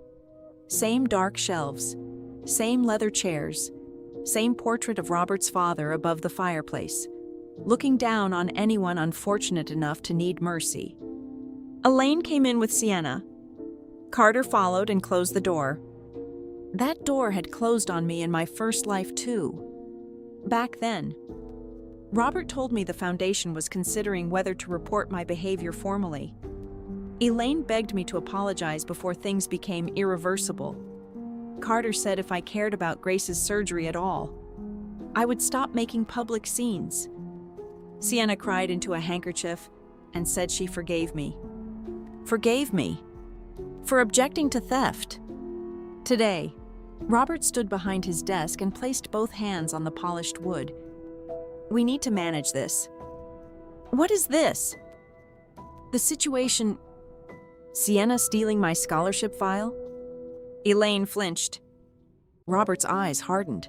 same dark shelves, same leather chairs, same portrait of Robert's father above the fireplace, looking down on anyone unfortunate enough to need mercy. Elaine came in with Sienna. Carter followed and closed the door. That door had closed on me in my first life too. Back then, Robert told me the foundation was considering whether to report my behavior formally. Elaine begged me to apologize before things became irreversible. Carter said if I cared about Grace's surgery at all, I would stop making public scenes. Sienna cried into a handkerchief and said she forgave me. Forgave me for objecting to theft. Today, Robert stood behind his desk and placed both hands on the polished wood. We need to manage this. What is this? The situation. Sienna stealing my scholarship file? Elaine flinched. Robert's eyes hardened.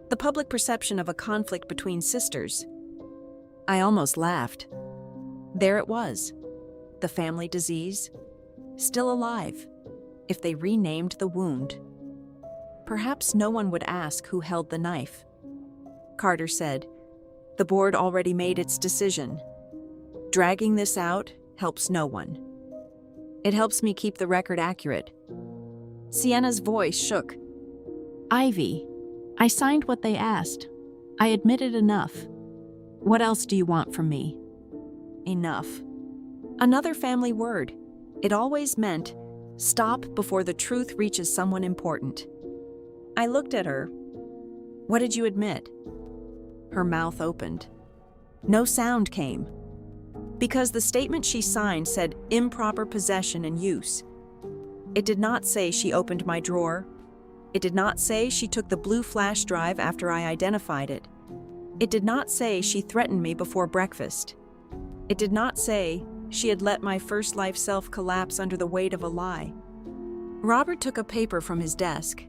The public perception of a conflict between sisters. I almost laughed. There it was. The family disease. Still alive, if they renamed the wound. Perhaps no one would ask who held the knife. Carter said. The board already made its decision. Dragging this out helps no one. It helps me keep the record accurate. Sienna's voice shook. Ivy, I signed what they asked. I admitted enough. What else do you want from me? Enough. Another family word. It always meant, stop before the truth reaches someone important. I looked at her. What did you admit? Her mouth opened. No sound came. Because the statement she signed said improper possession and use. It did not say she opened my drawer. It did not say she took the blue flash drive after I identified it. It did not say she threatened me before breakfast. It did not say she had let my first life self collapse under the weight of a lie. Robert took a paper from his desk.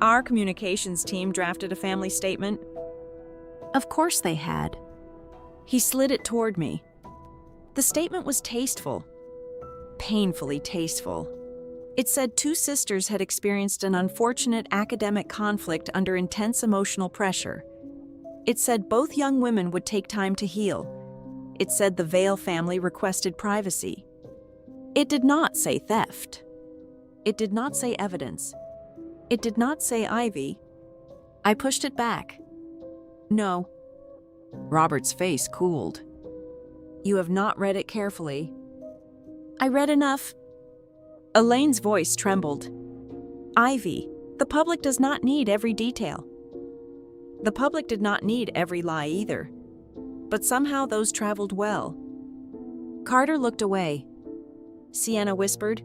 Our communications team drafted a family statement. Of course they had. He slid it toward me. The statement was tasteful. Painfully tasteful. It said 2 sisters had experienced an unfortunate academic conflict under intense emotional pressure. It said both young women would take time to heal. It said the Vale family requested privacy. It did not say theft. It did not say evidence. It did not say Ivy. I pushed it back. No. Robert's face cooled. You have not read it carefully. I read enough. Elaine's voice trembled. Ivy, the public does not need every detail. The public did not need every lie either. But somehow those traveled well. Carter looked away. Sienna whispered,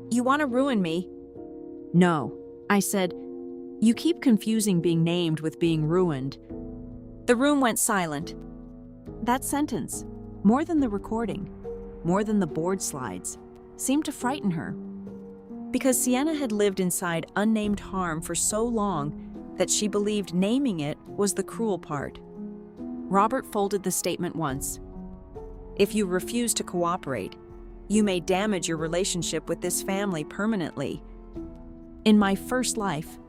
You want to ruin me? No, I said. You keep confusing being named with being ruined. The room went silent. That sentence, more than the recording, more than the board slides, seemed to frighten her. Because Sienna had lived inside unnamed harm for so long that she believed naming it was the cruel part. Robert folded the statement once. If you refuse to cooperate, you may damage your relationship with this family permanently. In my first life,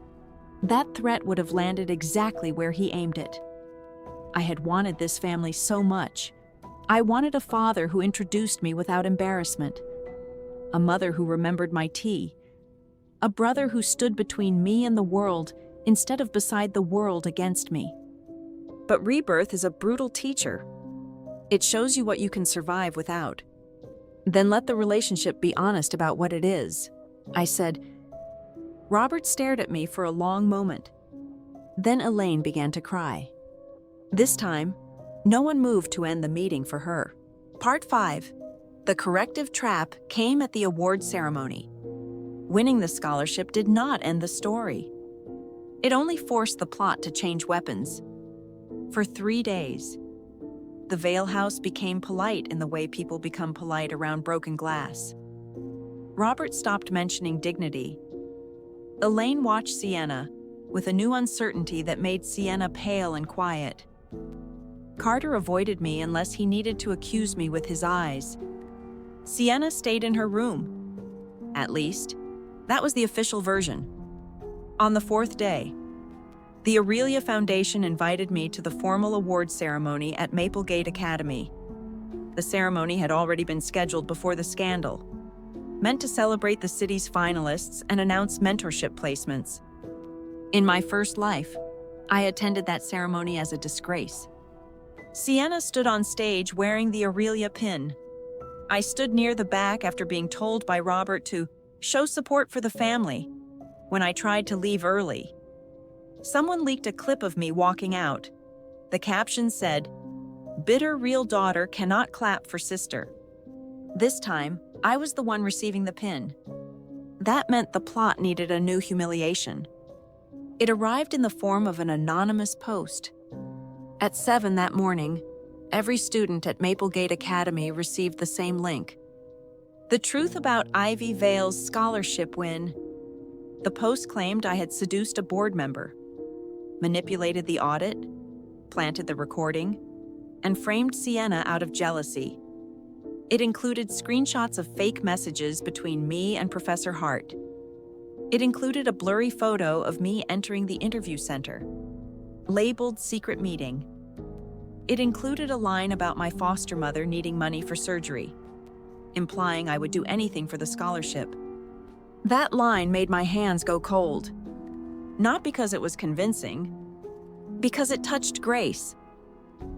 that threat would have landed exactly where he aimed it. I had wanted this family so much. I wanted a father who introduced me without embarrassment, a mother who remembered my tea, a brother who stood between me and the world instead of beside the world against me. But Rebirth is a brutal teacher. It shows you what you can survive without. Then let the relationship be honest about what it is, I said. Robert stared at me for a long moment. Then Elaine began to cry. This time, no one moved to end the meeting for her. Part 5. The corrective trap came at the award ceremony. Winning the scholarship did not end the story. It only forced the plot to change weapons. For 3 days, the Vale house became polite in the way people become polite around broken glass. Robert stopped mentioning dignity. Elaine watched Sienna with a new uncertainty that made Sienna pale and quiet. Carter avoided me unless he needed to accuse me with his eyes. Sienna stayed in her room. At least, that was the official version. On the 4th day, the Aurelia Foundation invited me to the formal award ceremony at Maplegate Academy. The ceremony had already been scheduled before the scandal, meant to celebrate the city's finalists and announce mentorship placements. In my first life, I attended that ceremony as a disgrace. Sienna stood on stage wearing the Aurelia pin. I stood near the back after being told by Robert to show support for the family when I tried to leave early. Someone leaked a clip of me walking out. The caption said, "Bitter real daughter cannot clap for sister." This time, I was the one receiving the pin. That meant the plot needed a new humiliation. It arrived in the form of an anonymous post. At 7 that morning, every student at Maplegate Academy received the same link. The truth about Ivy Vale's scholarship win. The post claimed I had seduced a board member, manipulated the audit, planted the recording, and framed Sienna out of jealousy. It included screenshots of fake messages between me and Professor Hart. It included a blurry photo of me entering the interview center. labeled secret meeting. It included a line about my foster mother needing money for surgery, implying I would do anything for the scholarship. That line made my hands go cold. Not because it was convincing, because it touched Grace.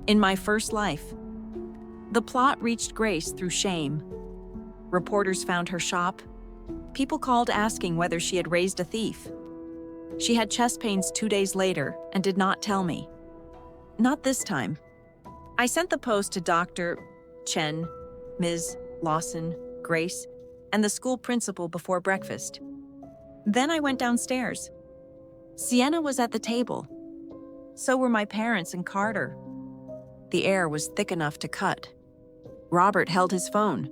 In my first life. The plot reached Grace through shame. Reporters found her shop. People called asking whether she had raised a thief. She had chest pains 2 days later and did not tell me. Not this time. I sent the post to Dr. Chen, Ms. Lawson, Grace, and the school principal before breakfast. Then I went downstairs. Sienna was at the table. So were my parents and Carter. The air was thick enough to cut. Robert held his phone.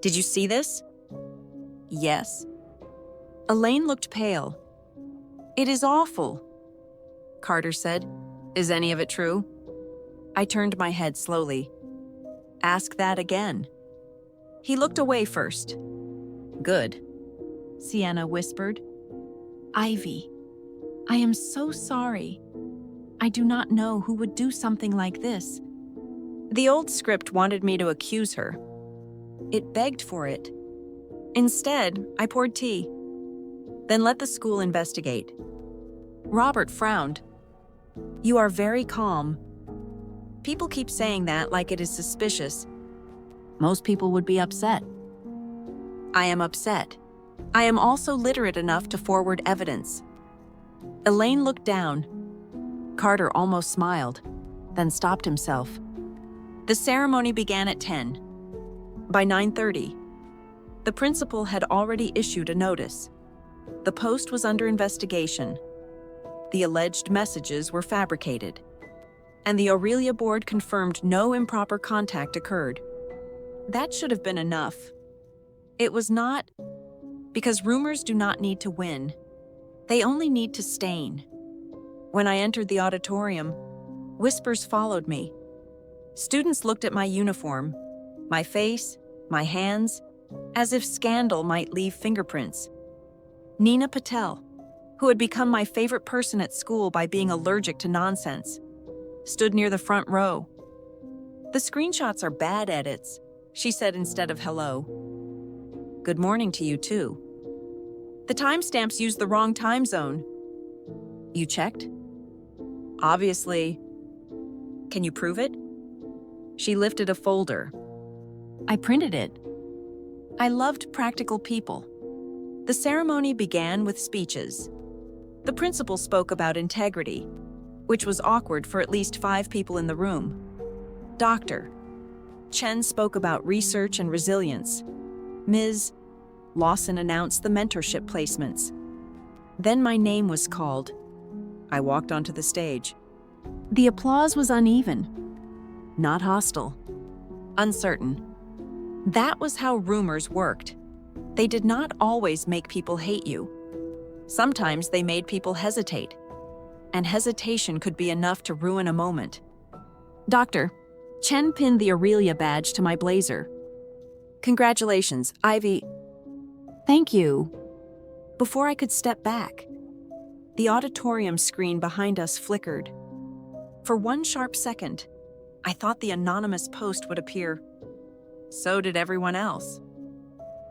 "Did you see this?" "Yes." Elaine looked pale. "It is awful," Carter said. "Is any of it true?" I turned my head slowly. "Ask that again." He looked away first. "Good," Sienna whispered. "Ivy, I am so sorry. I do not know who would do something like this." The old script wanted me to accuse her. It begged for it. Instead, I poured tea. Then let the school investigate. Robert frowned. "You are very calm." People keep saying that like it is suspicious. Most people would be upset. I am upset. I am also literate enough to forward evidence. Elaine looked down. Carter almost smiled, then stopped himself. The ceremony began at 10. By 9:30, the principal had already issued a notice. The post was under investigation. The alleged messages were fabricated. And the Aurelia board confirmed no improper contact occurred. That should have been enough. It was not, because rumors do not need to win. They only need to stain. When I entered the auditorium, whispers followed me. Students looked at my uniform, my face, my hands, as if scandal might leave fingerprints. Nina Patel, who had become my favorite person at school by being allergic to nonsense, stood near the front row. "The screenshots are bad edits," she said instead of hello. "Good morning to you too." "The timestamps used the wrong time zone." "You checked?" "Obviously." "Can you prove it?" She lifted a folder. I printed it. I loved practical people. The ceremony began with speeches. The principal spoke about integrity, which was awkward for at least 5 people in the room. Dr. Chen spoke about research and resilience. Ms. Lawson announced the mentorship placements. Then my name was called. I walked onto the stage. The applause was uneven, not hostile, uncertain. That was how rumors worked. They did not always make people hate you. Sometimes they made people hesitate. And hesitation could be enough to ruin a moment. Dr. Chen pinned the Aurelia badge to my blazer. "Congratulations, Ivy." "Thank you." Before I could step back, the auditorium screen behind us flickered. For one sharp second, I thought the anonymous post would appear. So did everyone else.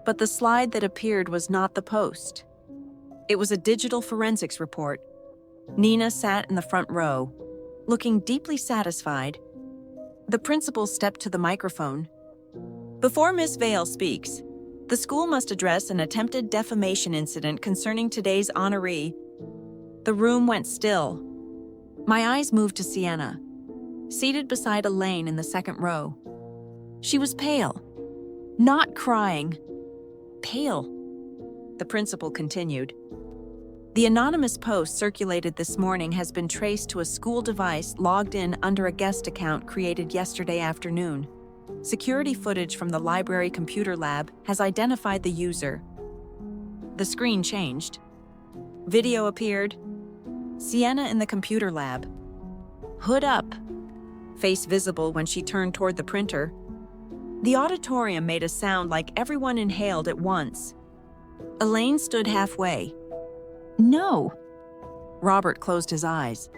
But the slide that appeared was not the post. It was a digital forensics report. Nina sat in the front row, looking deeply satisfied. The principal stepped to the microphone. "Before Miss Vale speaks, the school must address an attempted defamation incident concerning today's honoree." The room went still. My eyes moved to Sienna, seated beside Elaine in the second row. She was pale, not crying, pale. The principal continued. "The anonymous post circulated this morning has been traced to a school device logged in under a guest account created yesterday afternoon. Security footage from the library computer lab has identified the user." The screen changed. Video appeared. Sienna in the computer lab. Hood up. Face visible when she turned toward the printer. The auditorium made a sound like everyone inhaled at once. Elaine stood halfway. "No." Robert closed his eyes.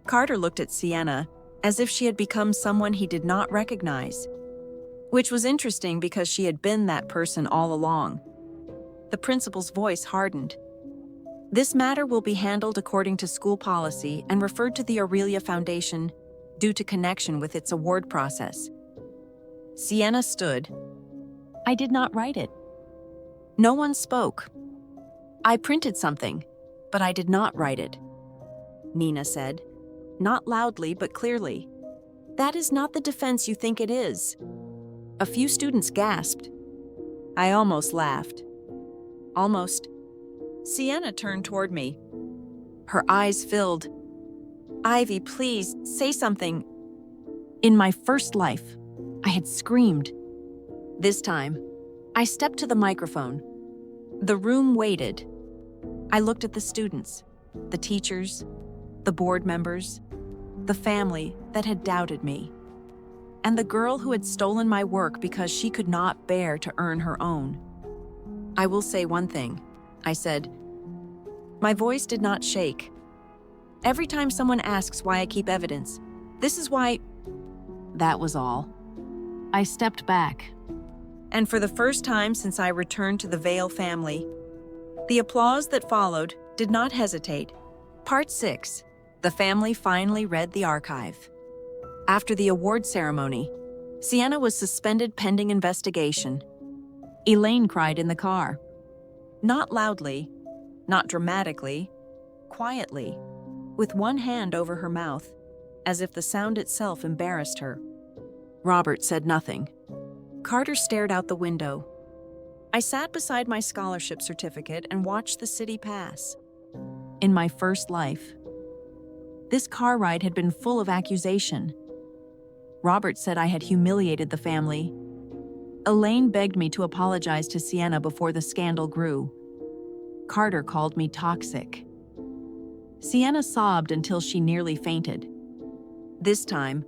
Carter looked at Sienna as if she had become someone he did not recognize, which was interesting because she had been that person all along. The principal's voice hardened. This matter will be handled according to school policy and referred to the Aurelia Foundation due to connection with its award process. Sienna stood. I did not write it. No one spoke. I printed something, but I did not write it. Nina said, not loudly but clearly. That is not the defense you think it is. A few students gasped. I almost laughed. Almost. Sienna turned toward me. Her eyes filled. Ivy, please, say something. In my first life, I had screamed. This time, I stepped to the microphone. The room waited. I looked at the students, the teachers, the board members, the family that had doubted me, and the girl who had stolen my work because she could not bear to earn her own. I will say one thing, I said. My voice did not shake. Every time someone asks why I keep evidence, this is why. That was all. I stepped back. And for the first time since I returned to the Vale family, the applause that followed did not hesitate. Part 6. The family finally read the archive. After the award ceremony, Sienna was suspended pending investigation. Elaine cried in the car. Not loudly, not dramatically, quietly, with one hand over her mouth, as if the sound itself embarrassed her. Robert said nothing. Carter stared out the window. I sat beside my scholarship certificate and watched the city pass. In my first life, this car ride had been full of accusation. Robert said I had humiliated the family. Elaine begged me to apologize to Sienna before the scandal grew. Carter called me toxic. Sienna sobbed until she nearly fainted. This time,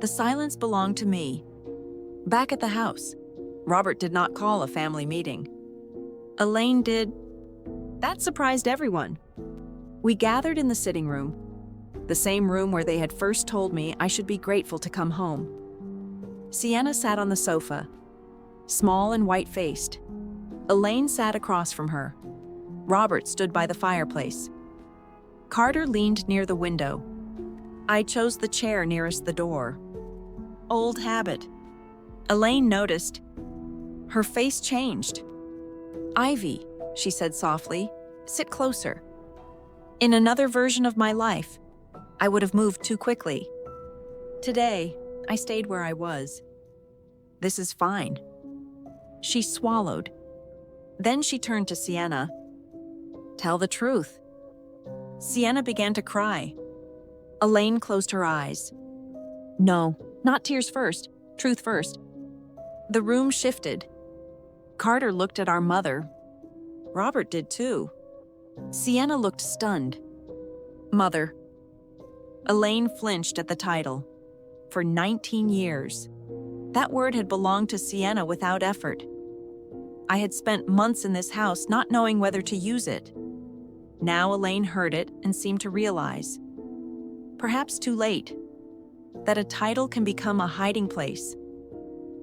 the silence belonged to me. Back at the house, Robert did not call a family meeting. Elaine did. That surprised everyone. We gathered in the sitting room, the same room where they had first told me I should be grateful to come home. Sienna sat on the sofa, small and white-faced. Elaine sat across from her. Robert stood by the fireplace. Carter leaned near the window. I chose the chair nearest the door. Old habit. Elaine noticed. Her face changed. Ivy, she said softly, sit closer. In another version of my life, I would have moved too quickly. Today, I stayed where I was. This is fine. She swallowed. Then she turned to Sienna. Tell the truth. Sienna began to cry. Elaine closed her eyes. No, not tears first, truth first. The room shifted. Carter looked at our mother. Robert did too. Sienna looked stunned. Mother. Elaine flinched at the title. For 19 years. That word had belonged to Sienna without effort. I had spent months in this house not knowing whether to use it. Now Elaine heard it and seemed to realize, perhaps too late, that a title can become a hiding place.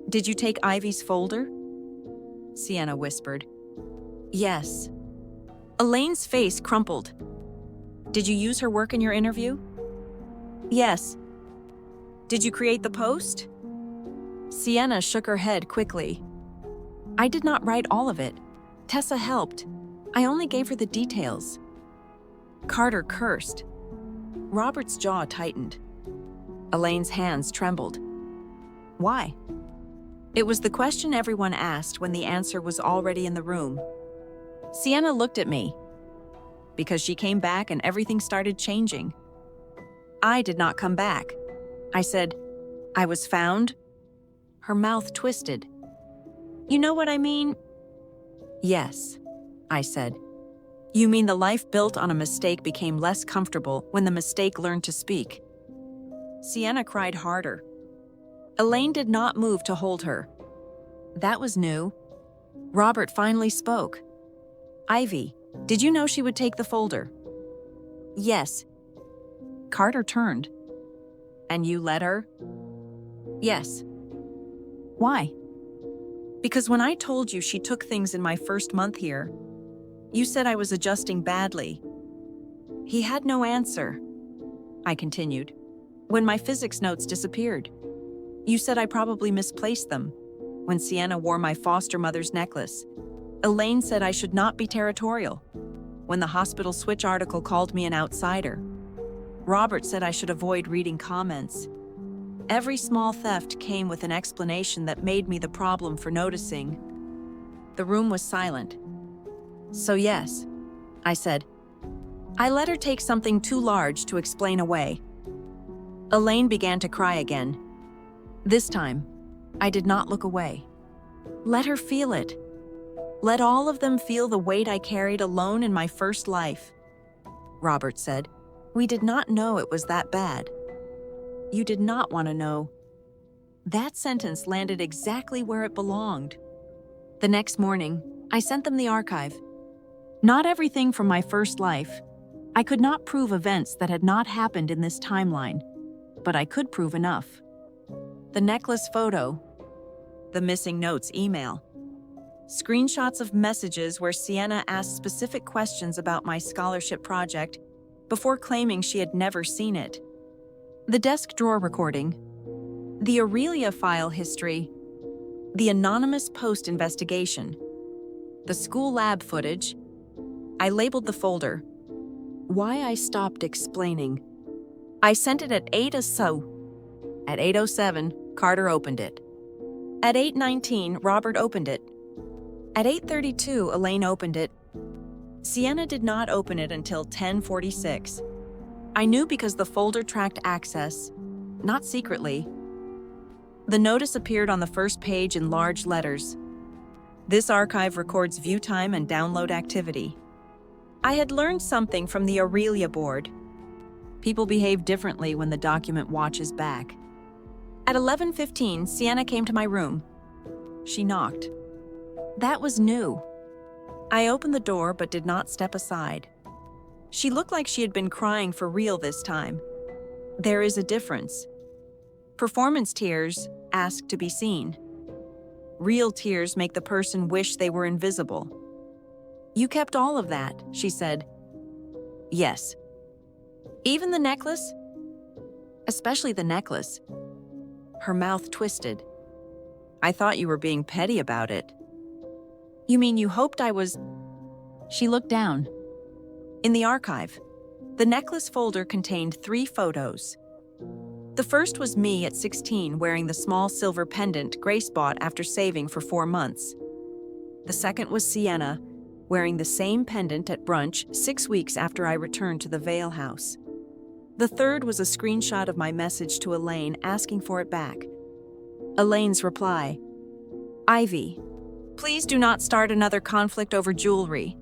Did you take Ivy's folder? Sienna whispered. Yes. Elaine's face crumpled. Did you use her work in your interview? Yes. Did you create the post? Sienna shook her head quickly. I did not write all of it. Tessa helped. I only gave her the details. Carter cursed. Robert's jaw tightened. Elaine's hands trembled. Why? It was the question everyone asked when the answer was already in the room. Sienna looked at me. Because she came back and everything started changing. I did not come back. I said, I was found. Her mouth twisted. You know what I mean? Yes, I said. You mean the life built on a mistake became less comfortable when the mistake learned to speak. Sienna cried harder. Elaine did not move to hold her. That was new. Robert finally spoke. Ivy, did you know she would take the folder? Yes. Carter turned. And you let her? Yes. Why? Because when I told you she took things in my first month here, you said I was adjusting badly. He had no answer, I continued. When my physics notes disappeared, you said I probably misplaced them. When Sienna wore my foster mother's necklace, Elaine said I should not be territorial. When the Hospital Switch article called me an outsider, Robert said I should avoid reading comments. Every small theft came with an explanation that made me the problem for noticing. The room was silent. So yes, I said. I let her take something too large to explain away. Elaine began to cry again. This time, I did not look away. Let her feel it. Let all of them feel the weight I carried alone in my first life. Robert said, we did not know it was that bad. You did not want to know. That sentence landed exactly where it belonged. The next morning, I sent them the archive. Not everything from my first life. I could not prove events that had not happened in this timeline, but I could prove enough. The necklace photo, the missing notes email, screenshots of messages where Sienna asked specific questions about my scholarship project before claiming she had never seen it. The desk drawer recording, the Aurelia file history, the anonymous post investigation, the school lab footage. I labeled the folder. Why I stopped explaining. I sent it at 8 or so. At 8:07, Carter opened it. At 8:19, Robert opened it. At 8:32, Elaine opened it. Sienna did not open it until 10:46. I knew because the folder tracked access, not secretly. The notice appeared on the first page in large letters. This archive records view time and download activity. I had learned something from the Aurelia board. People behave differently when the document watches back. At 11:15, Sienna came to my room. She knocked. That was new. I opened the door but did not step aside. She looked like she had been crying for real this time. There is a difference. Performance tears ask to be seen. Real tears make the person wish they were invisible. You kept all of that, she said. Yes. Even the necklace? Especially the necklace. Her mouth twisted. I thought you were being petty about it. You mean you hoped I was... She looked down. In the archive, the necklace folder contained 3 photos. The first was me at 16 wearing the small silver pendant Grace bought after saving for 4 months. The second was Sienna, wearing the same pendant at brunch 6 weeks after I returned to the Vale house. The third was a screenshot of my message to Elaine asking for it back. Elaine's reply, Ivy, please do not start another conflict over jewelry.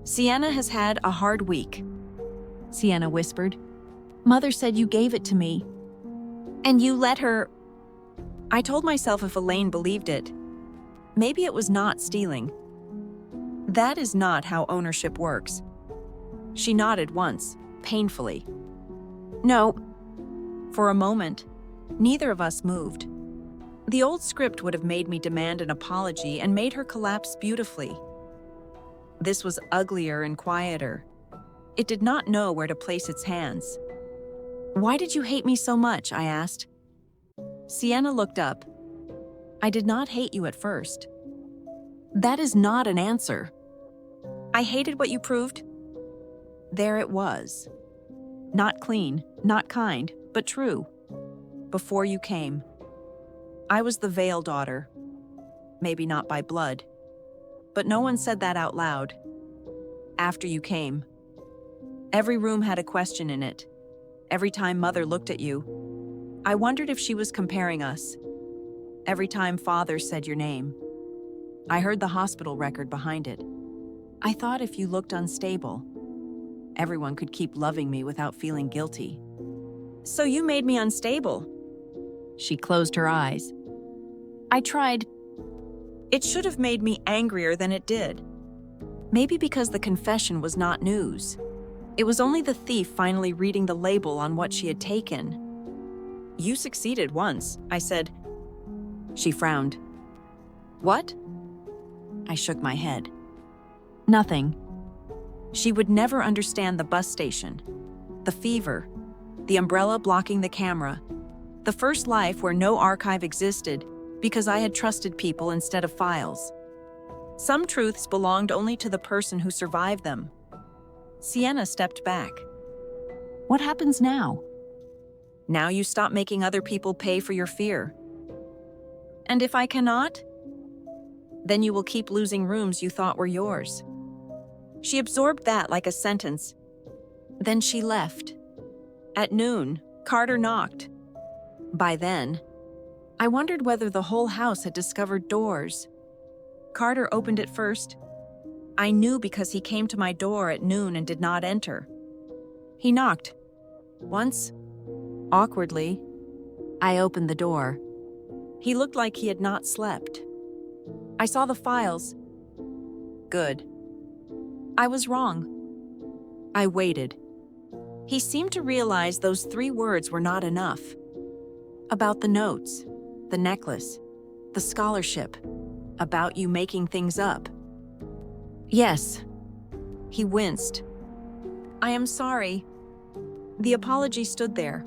Sienna has had a hard week. Sienna whispered. Mother said you gave it to me. And you let her... I told myself if Elaine believed it, maybe it was not stealing. That is not how ownership works. She nodded once, painfully. No. For a moment, neither of us moved. The old script would have made me demand an apology and made her collapse beautifully. This was uglier and quieter. It did not know where to place its hands. Why did you hate me so much? I asked. Sienna looked up. I did not hate you at first. That is not an answer. I hated what you proved. There it was. Not clean, not kind, but true. Before you came. I was the Vale daughter. Maybe not by blood. But no one said that out loud. After you came. Every room had a question in it. Every time Mother looked at you, I wondered if she was comparing us. Every time Father said your name. I heard the hospital record behind it. I thought if you looked unstable, everyone could keep loving me without feeling guilty. So you made me unstable. She closed her eyes. I tried. It should have made me angrier than it did. Maybe because the confession was not news. It was only the thief finally reading the label on what she had taken. "You succeeded once," I said. She frowned. "What?" I shook my head. "Nothing." She would never understand the bus station, the fever, the umbrella blocking the camera, the first life where no archive existed because I had trusted people instead of files. Some truths belonged only to the person who survived them. Sienna stepped back. "What happens now?" "Now you stop making other people pay for your fear." "And if I cannot?" "Then you will keep losing rooms you thought were yours." She absorbed that like a sentence. Then she left. At noon, Carter knocked. By then, I wondered whether the whole house had discovered doors. Carter opened it first. I knew because he came to my door at noon and did not enter. He knocked. Once, awkwardly, I opened the door. He looked like he had not slept. I saw the files. Good. I was wrong. I waited. He seemed to realize those 3 words were not enough. About the notes, the necklace, the scholarship, about you making things up. Yes. He winced. "I am sorry." The apology stood there,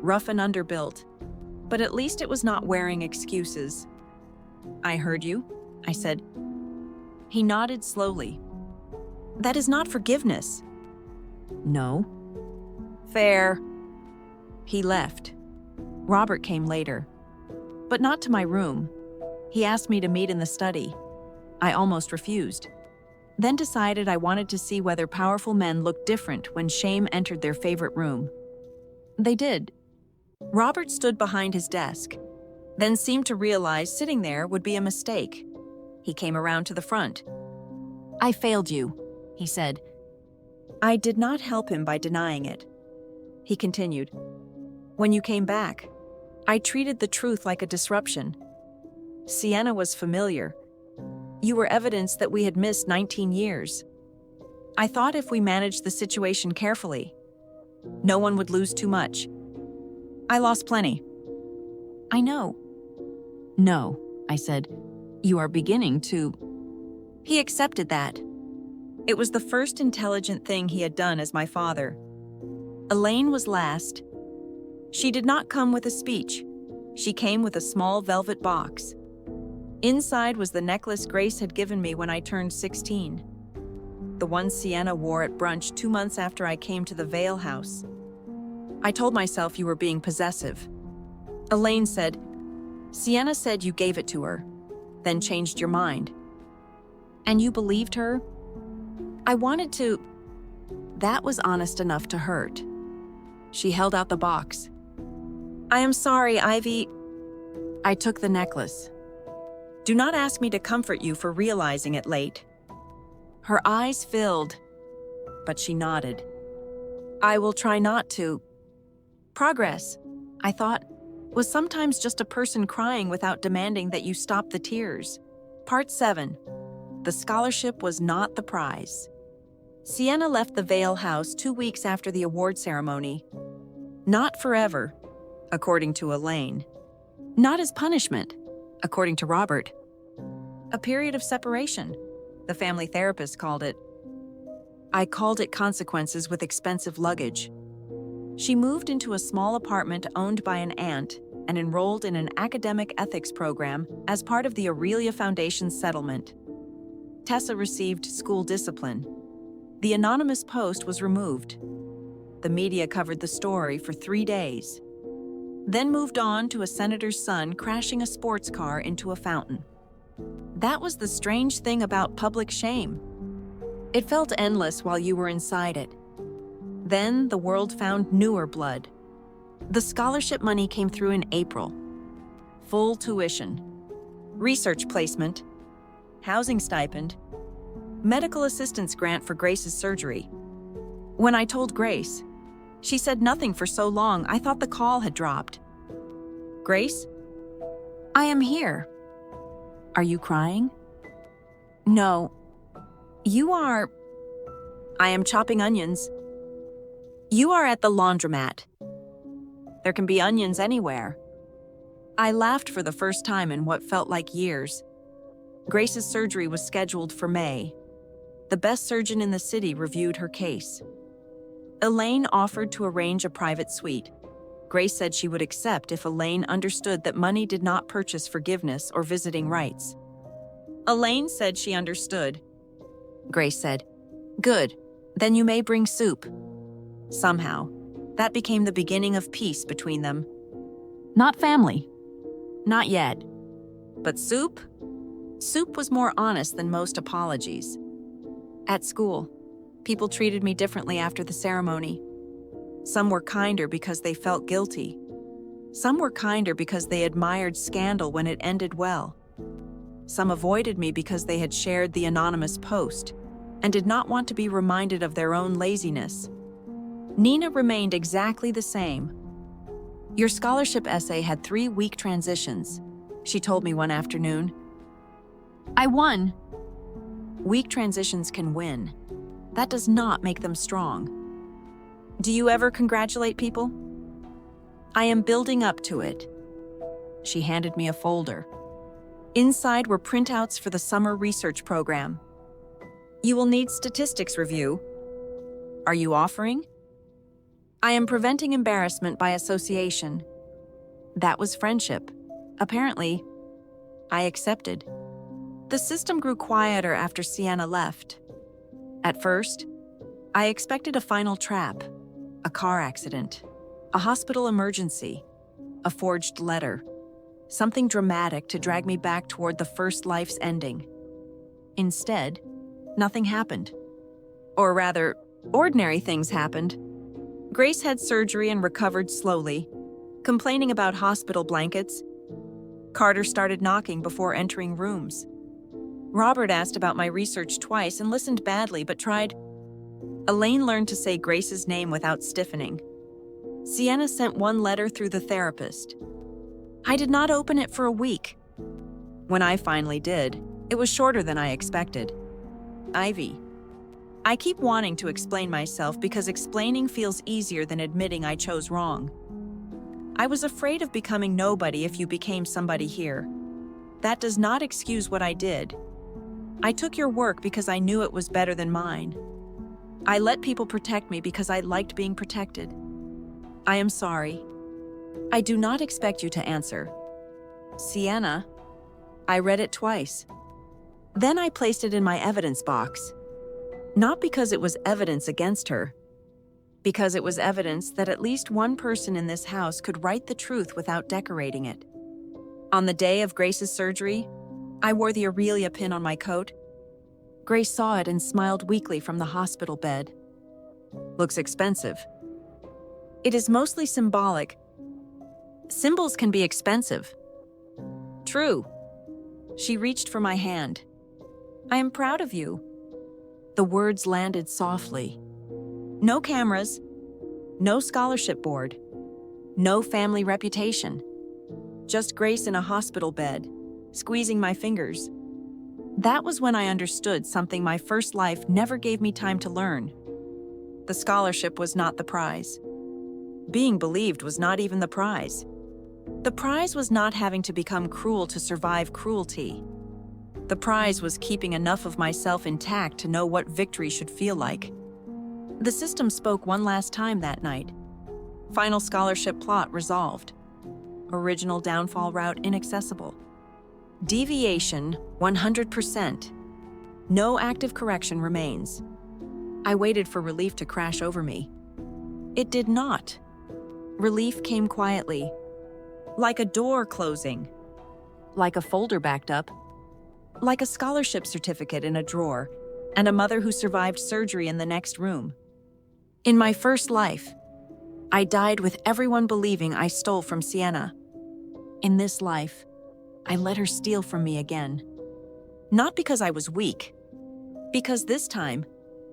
rough and underbuilt, but at least it was not wearing excuses. "I heard you," I said. He nodded slowly. "That is not forgiveness." "No." "Fair." He left. Robert came later, but not to my room. He asked me to meet in the study. I almost refused, then decided I wanted to see whether powerful men looked different when shame entered their favorite room. They did. Robert stood behind his desk, then seemed to realize sitting there would be a mistake. He came around to the front. "I failed you," he said. I did not help him by denying it. He continued, "When you came back, I treated the truth like a disruption. Sienna was familiar. You were evidence that we had missed 19 years. I thought if we managed the situation carefully, no one would lose too much. I lost plenty." "I know." "No," I said. "You are beginning to..." He accepted that. It was the first intelligent thing he had done as my father. Elaine was last. She did not come with a speech. She came with a small velvet box. Inside was the necklace Grace had given me when I turned 16. The one Sienna wore at brunch 2 months after I came to the Vale house. I told myself you were being possessive. Elaine said, "Sienna said you gave it to her, then changed your mind." "And you believed her?" "I wanted to..." That was honest enough to hurt. She held out the box. "I am sorry, Ivy." I took the necklace. "Do not ask me to comfort you for realizing it late." Her eyes filled, but she nodded. "I will try not to." Progress, I thought, was sometimes just a person crying without demanding that you stop the tears. Part 7. The scholarship was not the prize. Sienna left the Vale house 2 weeks after the award ceremony. Not forever, according to Elaine. Not as punishment, according to Robert. A period of separation, the family therapist called it. I called it consequences with expensive luggage. She moved into a small apartment owned by an aunt and enrolled in an academic ethics program as part of the Aurelia Foundation's settlement. Tessa received school discipline. The anonymous post was removed. The media covered the story for 3 days, then moved on to a senator's son crashing a sports car into a fountain. That was the strange thing about public shame. It felt endless while you were inside it. Then the world found newer blood. The scholarship money came through in April. Full tuition, research placement, housing stipend, medical assistance grant for Grace's surgery. When I told Grace, she said nothing for so long I thought the call had dropped. "Grace? I am here." "Are you crying?" "No." "You are..." "I am chopping onions." You are at the laundromat. There can be onions anywhere. I laughed for the first time in what felt like years. Grace's surgery was scheduled for May. The best surgeon in the city reviewed her case. Elaine offered to arrange a private suite. Grace said she would accept if Elaine understood that money did not purchase forgiveness or visiting rights. Elaine said she understood. Grace said, "Good, then you may bring soup." Somehow, that became the beginning of peace between them. Not family. Not yet. But soup? Soup was more honest than most apologies. At school, people treated me differently after the ceremony. Some were kinder because they felt guilty. Some were kinder because they admired scandal when it ended well. Some avoided me because they had shared the anonymous post and did not want to be reminded of their own laziness. Nina remained exactly the same. "Your scholarship essay had 3 weak transitions," she told me one afternoon. I won. Weak transitions can win. That does not make them strong. Do you ever congratulate people? I am building up to it. She handed me a folder. Inside were printouts for the summer research program. You will need statistics review. Are you offering? I am preventing embarrassment by association. That was friendship. Apparently, I accepted. The system grew quieter after Sienna left. At first, I expected a final trap, a car accident, a hospital emergency, a forged letter, something dramatic to drag me back toward the first life's ending. Instead, nothing happened. Or rather, ordinary things happened. Grace had surgery and recovered slowly, complaining about hospital blankets. Carter started knocking before entering rooms. Robert asked about my research twice and listened badly but tried. Elaine learned to say Grace's name without stiffening. Sienna sent one letter through the therapist. I did not open it for a week. When I finally did, it was shorter than I expected. Ivy. I keep wanting to explain myself because explaining feels easier than admitting I chose wrong. I was afraid of becoming nobody if you became somebody here. That does not excuse what I did. I took your work because I knew it was better than mine. I let people protect me because I liked being protected. I am sorry. I do not expect you to answer. Sienna. I read it twice. Then I placed it in my evidence box. Not because it was evidence against her, because it was evidence that at least one person in this house could write the truth without decorating it. On the day of Grace's surgery, I wore the Aurelia pin on my coat. Grace saw it and smiled weakly from the hospital bed. Looks expensive. It is mostly symbolic. Symbols can be expensive. True. She reached for my hand. I am proud of you. The words landed softly. No cameras, no scholarship board, no family reputation. Just Grace in a hospital bed, squeezing my fingers. That was when I understood something my first life never gave me time to learn. The scholarship was not the prize. Being believed was not even the prize. The prize was not having to become cruel to survive cruelty. The prize was keeping enough of myself intact to know what victory should feel like. The system spoke one last time that night. Final scholarship plot resolved. Original downfall route inaccessible. Deviation 100%. No active correction remains. I waited for relief to crash over me. It did not. Relief came quietly. Like a door closing. Like a folder backed up. Like a scholarship certificate in a drawer, and a mother who survived surgery in the next room. In my first life, I died with everyone believing I stole from Sienna. In this life, I let her steal from me again. Not because I was weak, because this time,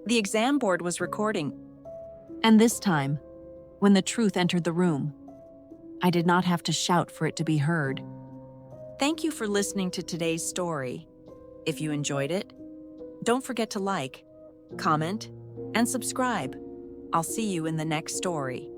the exam board was recording. And this time, when the truth entered the room, I did not have to shout for it to be heard. Thank you for listening to today's story. If you enjoyed it, don't forget to like, comment, and subscribe. I'll see you in the next story.